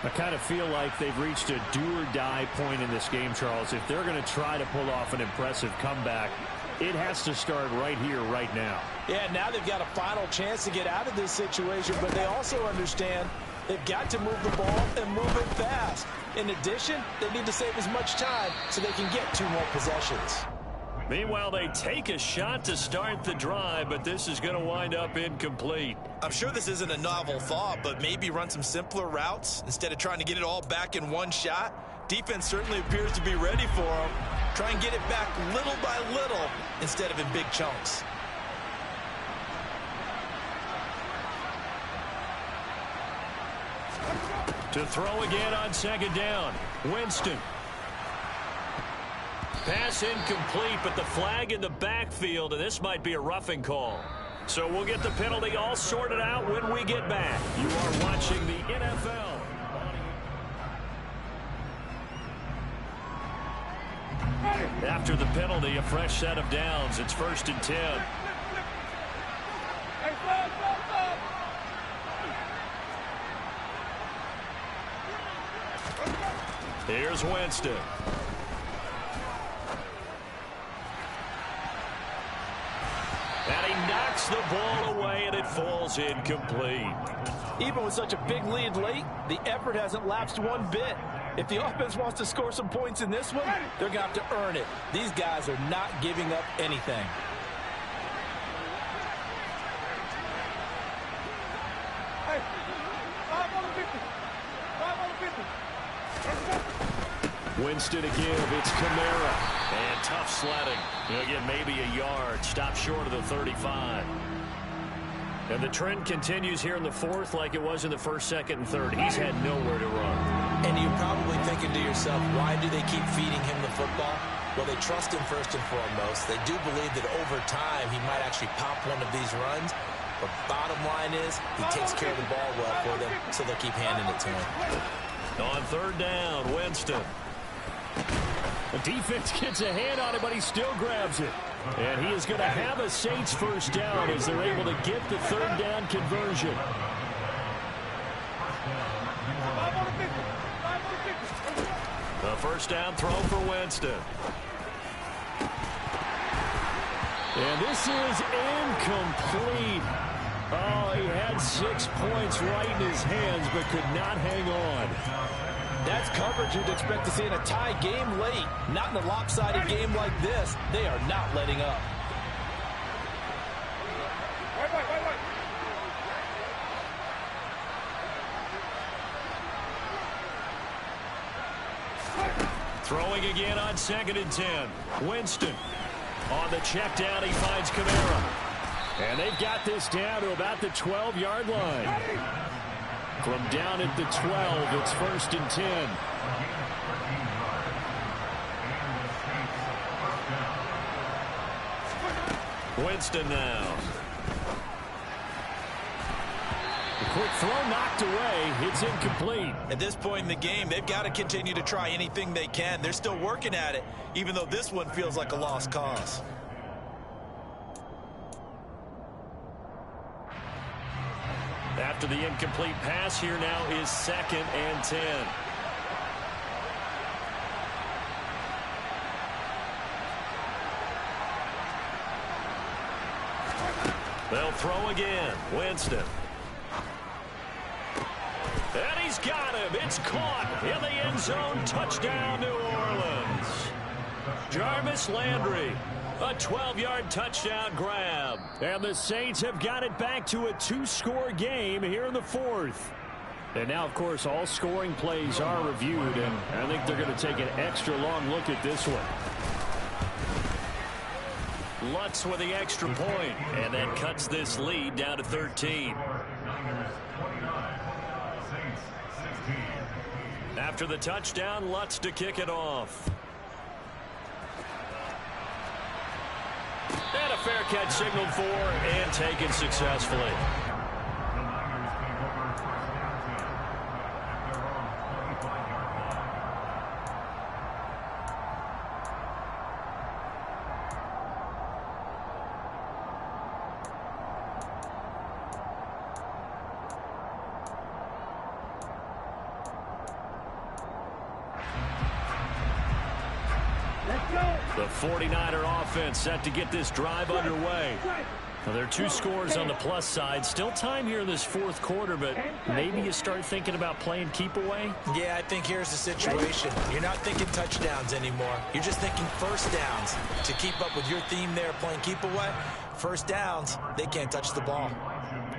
I kind of feel like they've reached a do-or-die point in this game, Charles. If they're going to try to pull off an impressive comeback, it has to start right here, right now. Yeah, now they've got a final chance to get out of this situation, but they also understand they've got to move the ball and move it fast. In addition, they need to save as much time so they can get 2 more possessions. Meanwhile, they take a shot to start the drive, but this is going to wind up incomplete. I'm sure this isn't a novel thought, but maybe run some simpler routes instead of trying to get it all back in one shot. Defense certainly appears to be ready for them. Try and get it back little by little instead of in big chunks. To throw again on 2nd down. Winston. Pass incomplete, but the flag in the backfield, and this might be a roughing call. So we'll get the penalty all sorted out when we get back. You are watching the NFL. After the penalty, a fresh set of downs. It's 1st and 10. Here's Winston. And he knocks the ball away, and it falls incomplete. Even with such a big lead late, the effort hasn't lapsed one bit. If the offense wants to score some points in this one, they're going to have to earn it. These guys are not giving up anything. Winston to give. It's Kamara. And tough sledding. He'll get maybe a yard. Stop short of the 35. And the trend continues here in the 4th like it was in the 1st, 2nd, and 3rd. He's had nowhere to run. And you're probably thinking to yourself, why do they keep feeding him the football? Well, they trust him first and foremost. They do believe that over time he might actually pop one of these runs. But bottom line is he takes care of the ball well for them, so they'll keep handing it to him. On 3rd down, Winston. The defense gets a hand on it, but he still grabs it. And he is going to have a Saints first down as they're able to get the third down conversion. The first down throw for Winston. And this is incomplete. Oh, he had 6 points right in his hands, but could not hang on. That's coverage you'd expect to see in a tie game late. Not in a lopsided game like this. They are not letting up. Throwing again on 2nd and 10. Winston on the check down. He finds Kamara. And they've got this down to about the 12-yard line. From down at the 12, it's 1st and 10. Winston now. The quick throw knocked away. It's incomplete. At this point in the game, they've got to continue to try anything they can. They're still working at it, even though this one feels like a lost cause. After the incomplete pass, here now is 2nd and 10. They'll throw again. Winston. And he's got him. It's caught in the end zone. Touchdown, New Orleans. Jarvis Landry. A 12-yard touchdown grab. And the Saints have got it back to a 2-score game here in the 4th. And now, of course, all scoring plays are reviewed, and I think they're going to take an extra long look at this one. Lutz with the extra point, and that cuts this lead down to 13. After the touchdown, Lutz to kick it off. And a fair catch signaled for and taken successfully. The 49er offense set to get this drive underway. Well, there are 2 scores on the plus side. Still time here in this 4th quarter, but maybe you start thinking about playing keep away. Yeah, I think here's the situation. You're not thinking touchdowns anymore. You're just thinking first downs. To keep up with your theme there, playing keep away, first downs, they can't touch the ball.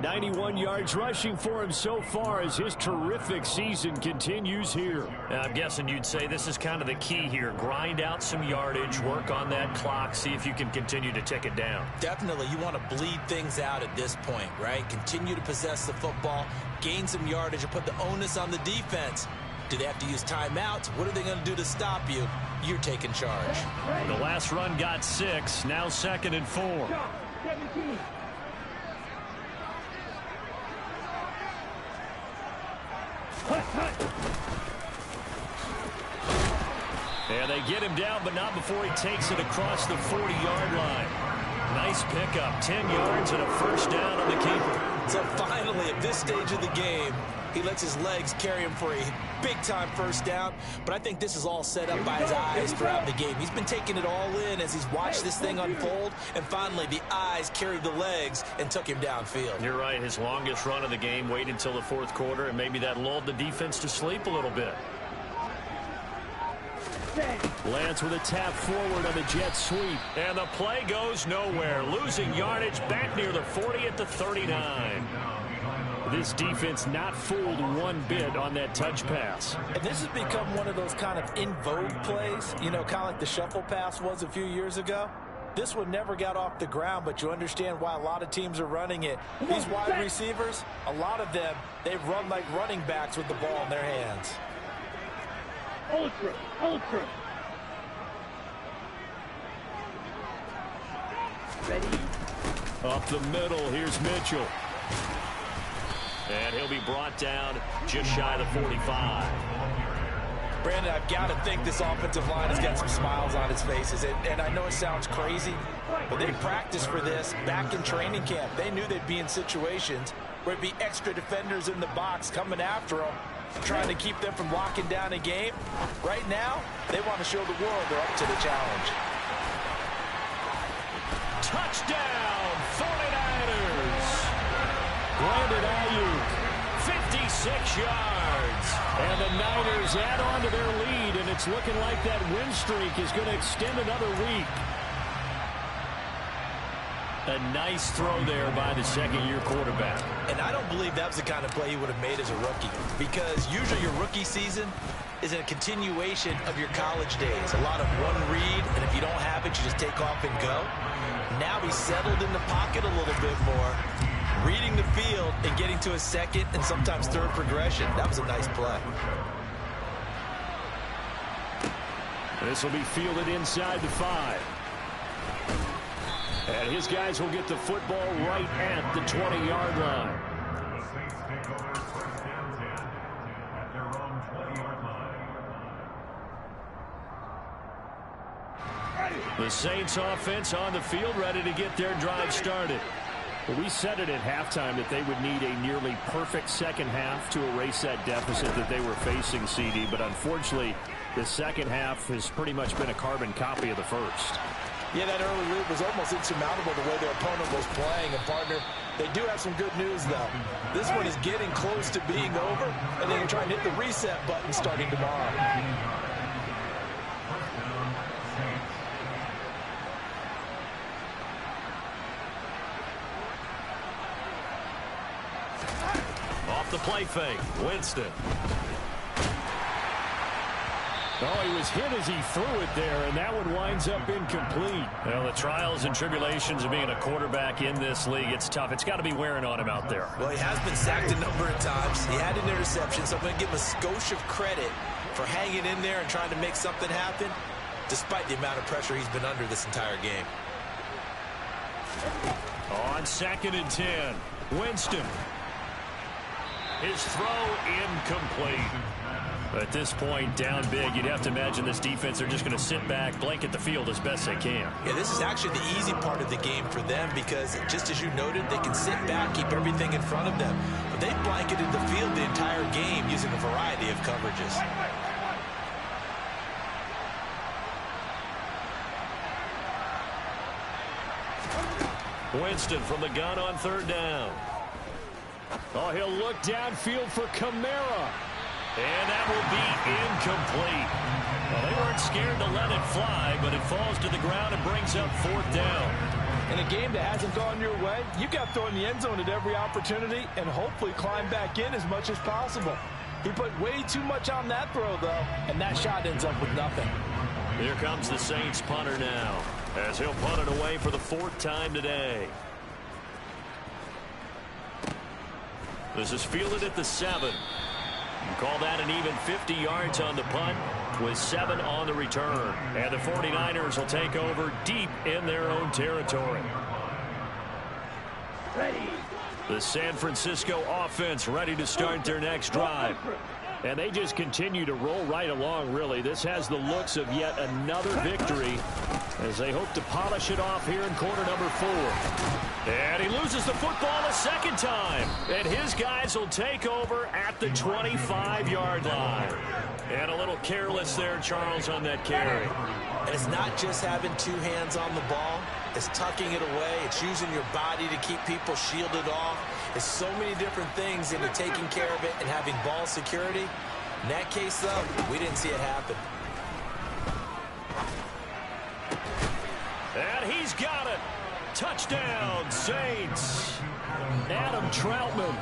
91 yards rushing for him so far as his terrific season continues here. I'm guessing you'd say this is kind of the key here. Grind out some yardage, work on that clock, see if you can continue to tick it down. Definitely, you want to bleed things out at this point, right? Continue to possess the football, gain some yardage, and put the onus on the defense. Do they have to use timeouts? What are they going to do to stop you? You're taking charge. The last run got 6, now 2nd and 4. 17. And they get him down, but not before he takes it across the 40-yard line. Nice pickup, 10 yards and a first down on the keeper. So finally, at this stage of the game, he lets his legs carry him for a big-time first down. But I think this is all set up by his eyes throughout the game. He's been taking it all in as he's watched this thing unfold. And finally, the eyes carried the legs and took him downfield. You're right. His longest run of the game waited until the 4th quarter, and maybe that lulled the defense to sleep a little bit. Lance with a tap forward on the jet sweep. And the play goes nowhere. Losing yardage back near the 40 at the 39. This defense not fooled one bit on that touch pass. And this has become one of those kind of in vogue plays, you know, kind of like the shuffle pass was a few years ago. This one never got off the ground, but you understand why a lot of teams are running it. These wide receivers, a lot of them, they run like running backs with the ball in their hands. Ultra. Ready? Up the middle, here's Mitchell. And he'll be brought down just shy of the 45. Brandon, I've got to think this offensive line has got some smiles on its faces. And I know it sounds crazy, but they practiced for this back in training camp. They knew they'd be in situations where it'd be extra defenders in the box coming after them, trying to keep them from locking down a game. Right now, they want to show the world they're up to the challenge. Touchdown, 49ers. Brandon Ayuk, 56 yards. And the Niners add on to their lead, and it's looking like that win streak is going to extend another week. A nice throw there by the second-year quarterback. And I don't believe that was the kind of play he would have made as a rookie, because usually your rookie season is a continuation of your college days. A lot of one read, and if you don't have it, you just take off and go. Now he's settled in the pocket a little bit more, reading the field and getting to a second and sometimes third progression. That was a nice play. This will be fielded inside the 5. And his guys will get the football right at the 20-yard line. The Saints take over first down 10 at their own 20-yard line. The Saints offense on the field, ready to get their drive started. Well, we said it at halftime that they would need a nearly perfect second half to erase that deficit that they were facing, CD. But unfortunately, the second half has pretty much been a carbon copy of the first. Yeah, that early lead was almost insurmountable the way their opponent was playing. And, partner, they do have some good news, though. This one is getting close to being over, and they can try and hit the reset button starting tomorrow. Off the play fake, Winston. Oh, he was hit as he threw it there, and that one winds up incomplete. Well, the trials and tribulations of being a quarterback in this league, it's tough. It's got to be wearing on him out there. Well, he has been sacked a number of times. He had an interception, so I'm going to give him a skosh of credit for hanging in there and trying to make something happen, despite the amount of pressure he's been under this entire game. On 2nd and 10, Winston. His throw incomplete. At this point, down big, you'd have to imagine this defense are just going to sit back, blanket the field as best they can. Yeah, this is actually the easy part of the game for them because, just as you noted, they can sit back, keep everything in front of them. But they've blanketed the field the entire game using a variety of coverages. Winston from the gun on 3rd down. Oh, he'll look downfield for Kamara. And that will be incomplete. Well, they weren't scared to let it fly, but it falls to the ground and brings up 4th down. In a game that hasn't gone your way, you've got to throw in the end zone at every opportunity and hopefully climb back in as much as possible. He put way too much on that throw, though, and that shot ends up with nothing. Here comes the Saints punter now, as he'll punt it away for the 4th time today. This is fielded at the 7. You call that an even 50 yards on the punt with 7 on the return. And the 49ers will take over deep in their own territory. Ready. The San Francisco offense ready to start their next drive. And they just continue to roll right along, really. This has the looks of yet another victory as they hope to polish it off here in quarter number 4. And he loses the football a second time. And his guys will take over at the 25-yard line. And a little careless there, Charles, on that carry. And it's not just having 2 hands on the ball. It's tucking it away. It's using your body to keep people shielded off. It's so many different things into taking care of it and having ball security. In that case, though, we didn't see it happen. And he's got it. Touchdown, Saints. Adam Troutman,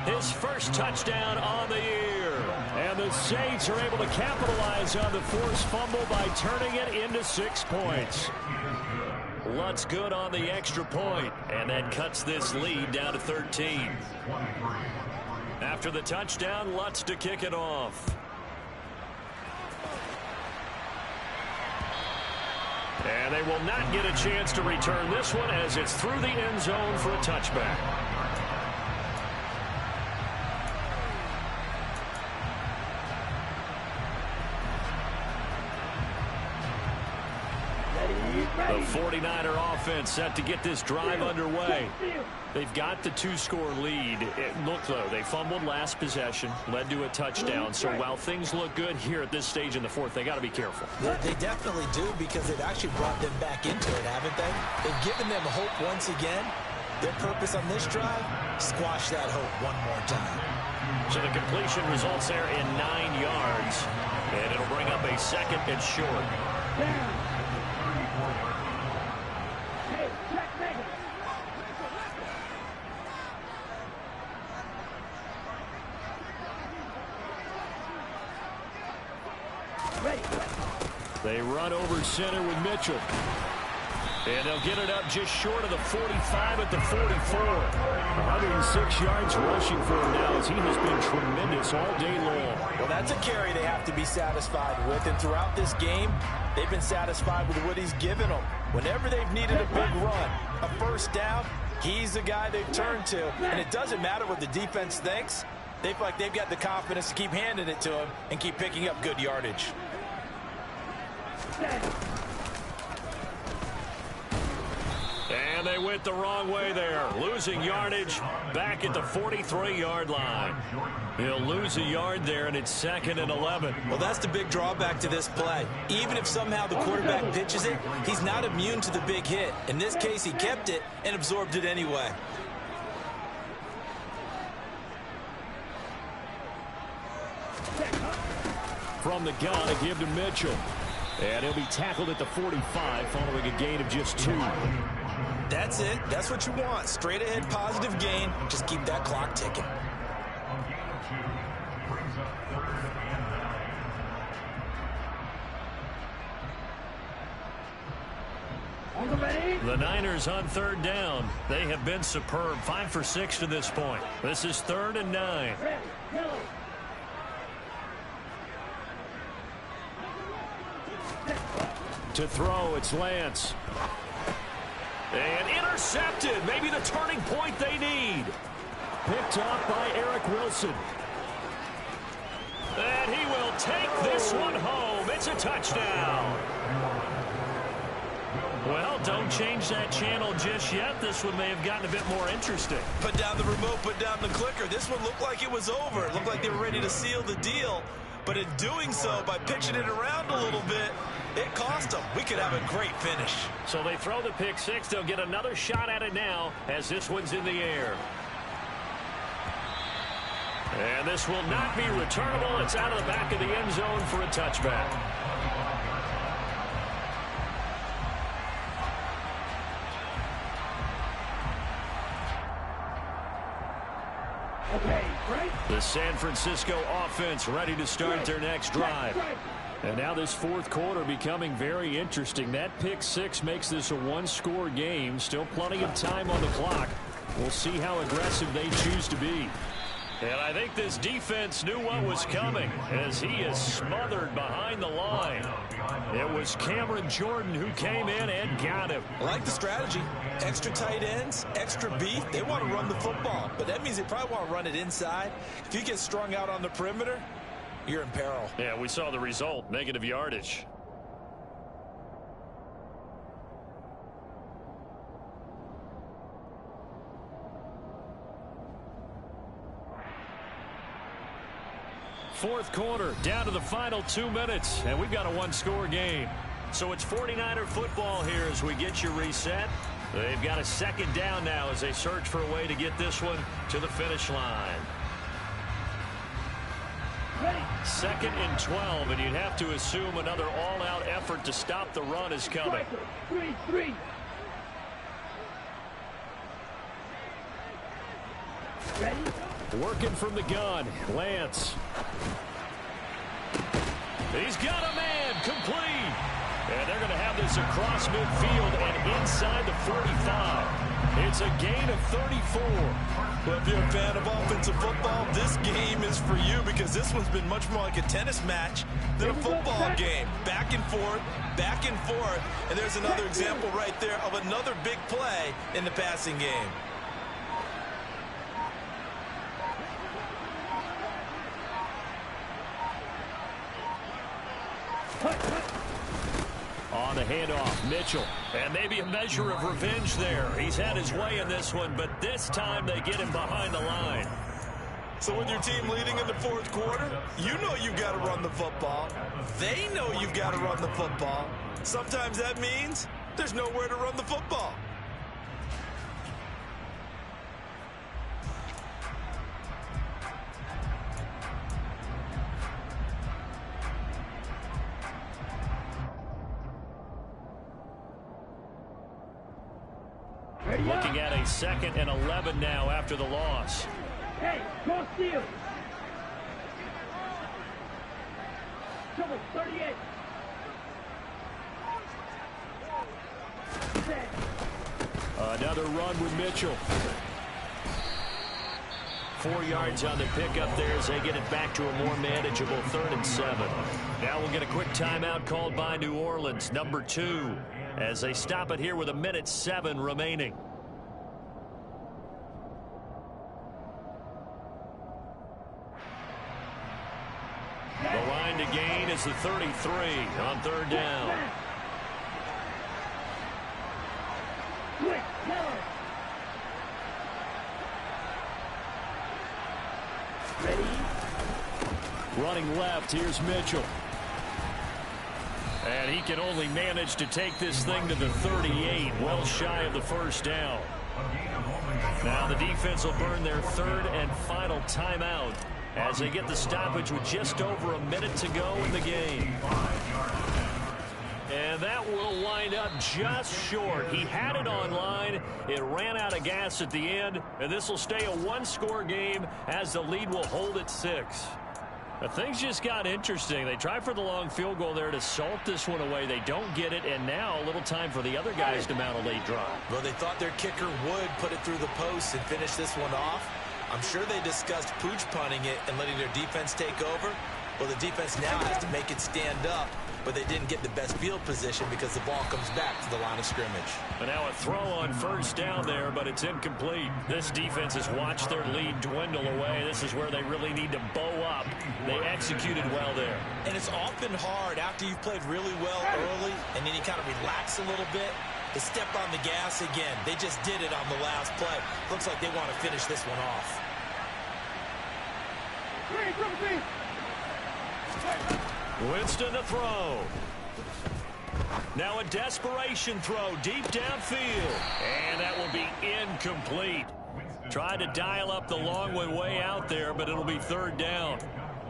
his first touchdown on the year. And the Saints are able to capitalize on the forced fumble by turning it into 6 points. Lutz good on the extra point, and that cuts this lead down to 13. After the touchdown, Lutz to kick it off. And they will not get a chance to return this one as it's through the end zone for a touchback. The 49er offense set to get this drive underway. They've got the two-score lead. Look, though, they fumbled last possession, led to a touchdown. So while things look good here at this stage in the fourth, they got to be careful. They definitely do, because they've actually brought them back into it, haven't they? They've given them hope once again. Their purpose on this drive, squash that hope one more time. So the completion results there in 9 yards, and it'll bring up a second and short. They run over center with Mitchell. And they'll get it up just short of the 45 at the 44. 106 yards rushing for him now, as he has been tremendous all day long. Well, that's a carry they have to be satisfied with. And throughout this game, they've been satisfied with what he's given them. Whenever they've needed a big run, a first down, he's the guy they've turned to. And it doesn't matter what the defense thinks. They feel like they've got the confidence to keep handing it to him and keep picking up good yardage. And they went the wrong way there, losing yardage back at the 43-yard line. He'll lose a yard there, and it's 2nd and 11. Well, that's the big drawback to this play. Even if somehow the quarterback pitches it, he's not immune to the big hit. In this case, he kept it and absorbed it anyway. From the gun, a give to Mitchell. And he'll be tackled at the 45 following a gain of just 2. That's it. That's what you want. Straight ahead positive gain. Just keep that clock ticking. The Niners on 3rd down. They have been superb. 5 for 6 to this point. This is 3rd and 9. To throw, it's Lance. And intercepted. Maybe the turning point they need. Picked up by Eric Wilson. And he will take this one home. It's a touchdown. Well, don't change that channel just yet. This one may have gotten a bit more interesting. Put down the remote, put down the clicker. This one looked like it was over. It looked like they were ready to seal the deal. But in doing so, by pitching it around a little bit, it cost them. We could have a great finish. So they throw the pick six. They'll get another shot at it now as this one's in the air. And this will not be returnable. It's out of the back of the end zone for a touchback. The San Francisco offense ready to start their next drive. And now this fourth quarter becoming very interesting. That pick six makes this a one-score game. Still plenty of time on the clock. We'll see how aggressive they choose to be. And I think this defense knew what was coming as he is smothered behind the line. It was Cameron Jordan who came in and got him. I like the strategy. Extra tight ends, extra beef. They want to run the football, but that means they probably want to run it inside. If you get strung out on the perimeter, you're in peril. Yeah, we saw the result, negative yardage. Fourth quarter, down to the final 2 minutes, and we've got a one-score game. So it's 49er football here as we get you reset. They've got a second down now as they search for a way to get this one to the finish line. 2nd and 12, and you'd have to assume another all-out effort to stop the run is coming. Working from the gun, Lance. He's got a man, complete. And they're going to have this across midfield and inside the 45. It's a gain of 34. Well, if you're a fan of offensive football, this game is for you because this one's been much more like a tennis match than a football game. Back and forth, and there's another example right there of another big play in the passing game. On the handoff, Mitchell. And maybe a measure of revenge there. He's had his way in this one, but this time they get him behind the line. So with your team leading in the fourth quarter, you know you've got to run the football. They know you've got to run the football. Sometimes that means there's nowhere to run the football. Looking at a 2nd and 11 now after the loss. Hey, cross field. Trouble, 38. Another run with Mitchell. 4 yards on the pickup there as they get it back to a more manageable 3rd and 7. Now we'll get a quick timeout called by New Orleans, number 2, as they stop it here with 1:07 remaining. The line to gain is the 33 on 3rd down. Quick, ready? Running left, here's Mitchell. And he can only manage to take this thing to the 38, well shy of the 1st down. Now the defense will burn their 3rd and final timeout as they get the stoppage with just over a minute to go in the game. And that will wind up just short. He had it online. It ran out of gas at the end. And this will stay a 1-score game as the lead will hold at 6. But things just got interesting. They try for the long field goal there to salt this one away. They don't get it. And now a little time for the other guys to mount a late drive. Well, they thought their kicker would put it through the post and finish this one off. I'm sure they discussed pooch punting it and letting their defense take over. Well, the defense now has to make it stand up, but they didn't get the best field position because the ball comes back to the line of scrimmage. And now a throw on 1st down there, but it's incomplete. This defense has watched their lead dwindle away. This is where they really need to bow up. They executed well there. And it's often hard after you've played really well early and then you kind of relax a little bit to step on the gas again. They just did it on the last play. Looks like they want to finish this one off. Winston to throw. Now a desperation throw deep downfield. And that will be incomplete. Tried to dial up the long way out there, but it'll be 3rd down.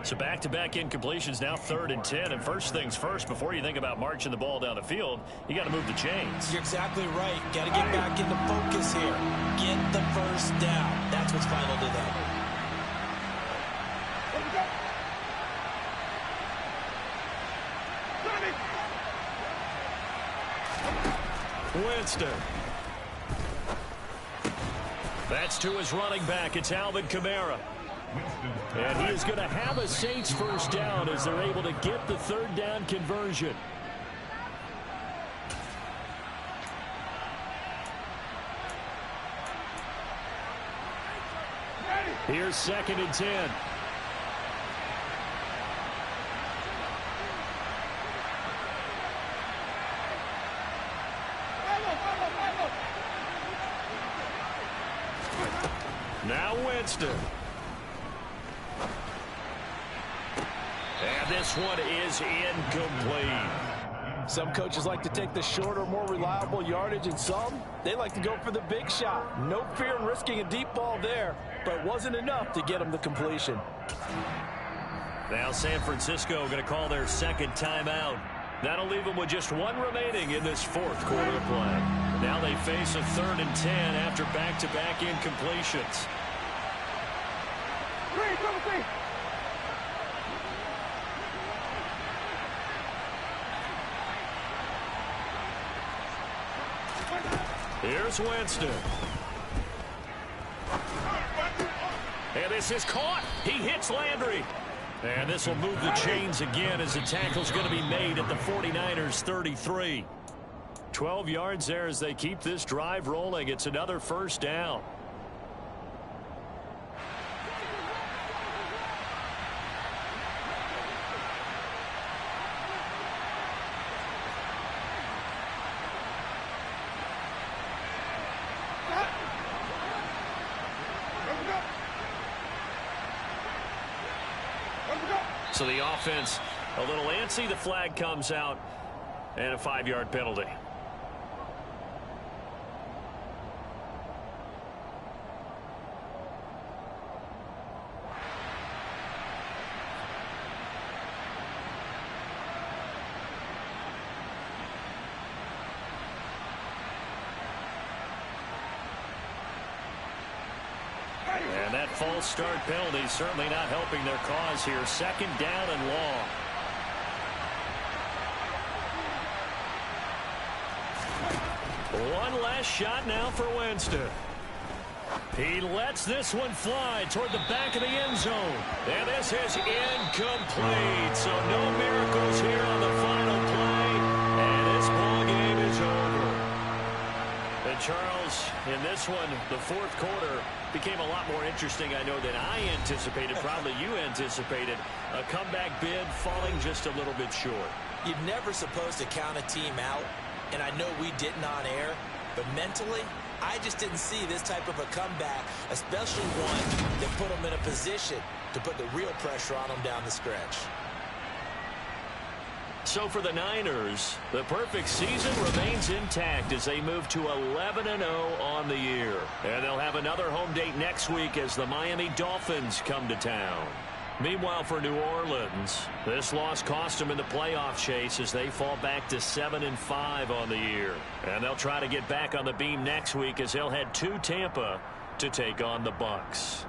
So back-to-back incompletions, now 3rd and 10. And first things first, before you think about marching the ball down the field, you got to move the chains. You're exactly right. Got to get back into focus here. Get the 1st down. That's what's vital to them. Winston. That's to his running back. It's Alvin Kamara. And he is going to have a Saints 1st down as they're able to get the 3rd down conversion. Here's 2nd and 10. Now Winston. And this one is incomplete. Some coaches like to take the shorter, more reliable yardage, and some, they like to go for the big shot. No fear in risking a deep ball there, but it wasn't enough to get them the completion. Now San Francisco going to call their 2nd timeout. That'll leave them with just 1 remaining in this 4th quarter of play. Now they face a 3rd and 10 after back-to-back incompletions. Here's Winston. And this is caught. He hits Landry. And this will move the chains again as the tackle's going to be made at the 49ers 33. 12 yards there as they keep this drive rolling. It's another 1st down. So the offense a little antsy. The flag comes out, and a 5-yard penalty. And that false start penalty certainly not helping their cause here. 2nd down and long. One last shot now for Winston. He lets this one fly toward the back of the end zone. And this is incomplete. So no miracles here on the final play. And this ball game is over. And Charles, in this one, the 4th quarter became a lot more interesting, I know, than I anticipated. Probably you anticipated. A comeback bid falling just a little bit short. You're never supposed to count a team out, and I know we didn't on air, but mentally, I just didn't see this type of a comeback, especially one that put them in a position to put the real pressure on them down the stretch. So for the Niners, the perfect season remains intact as they move to 11-0 on the year. And they'll have another home date next week as the Miami Dolphins come to town. Meanwhile, for New Orleans, this loss cost them in the playoff chase as they fall back to 7-5 on the year. And they'll try to get back on the beam next week as they'll head to Tampa to take on the Bucs.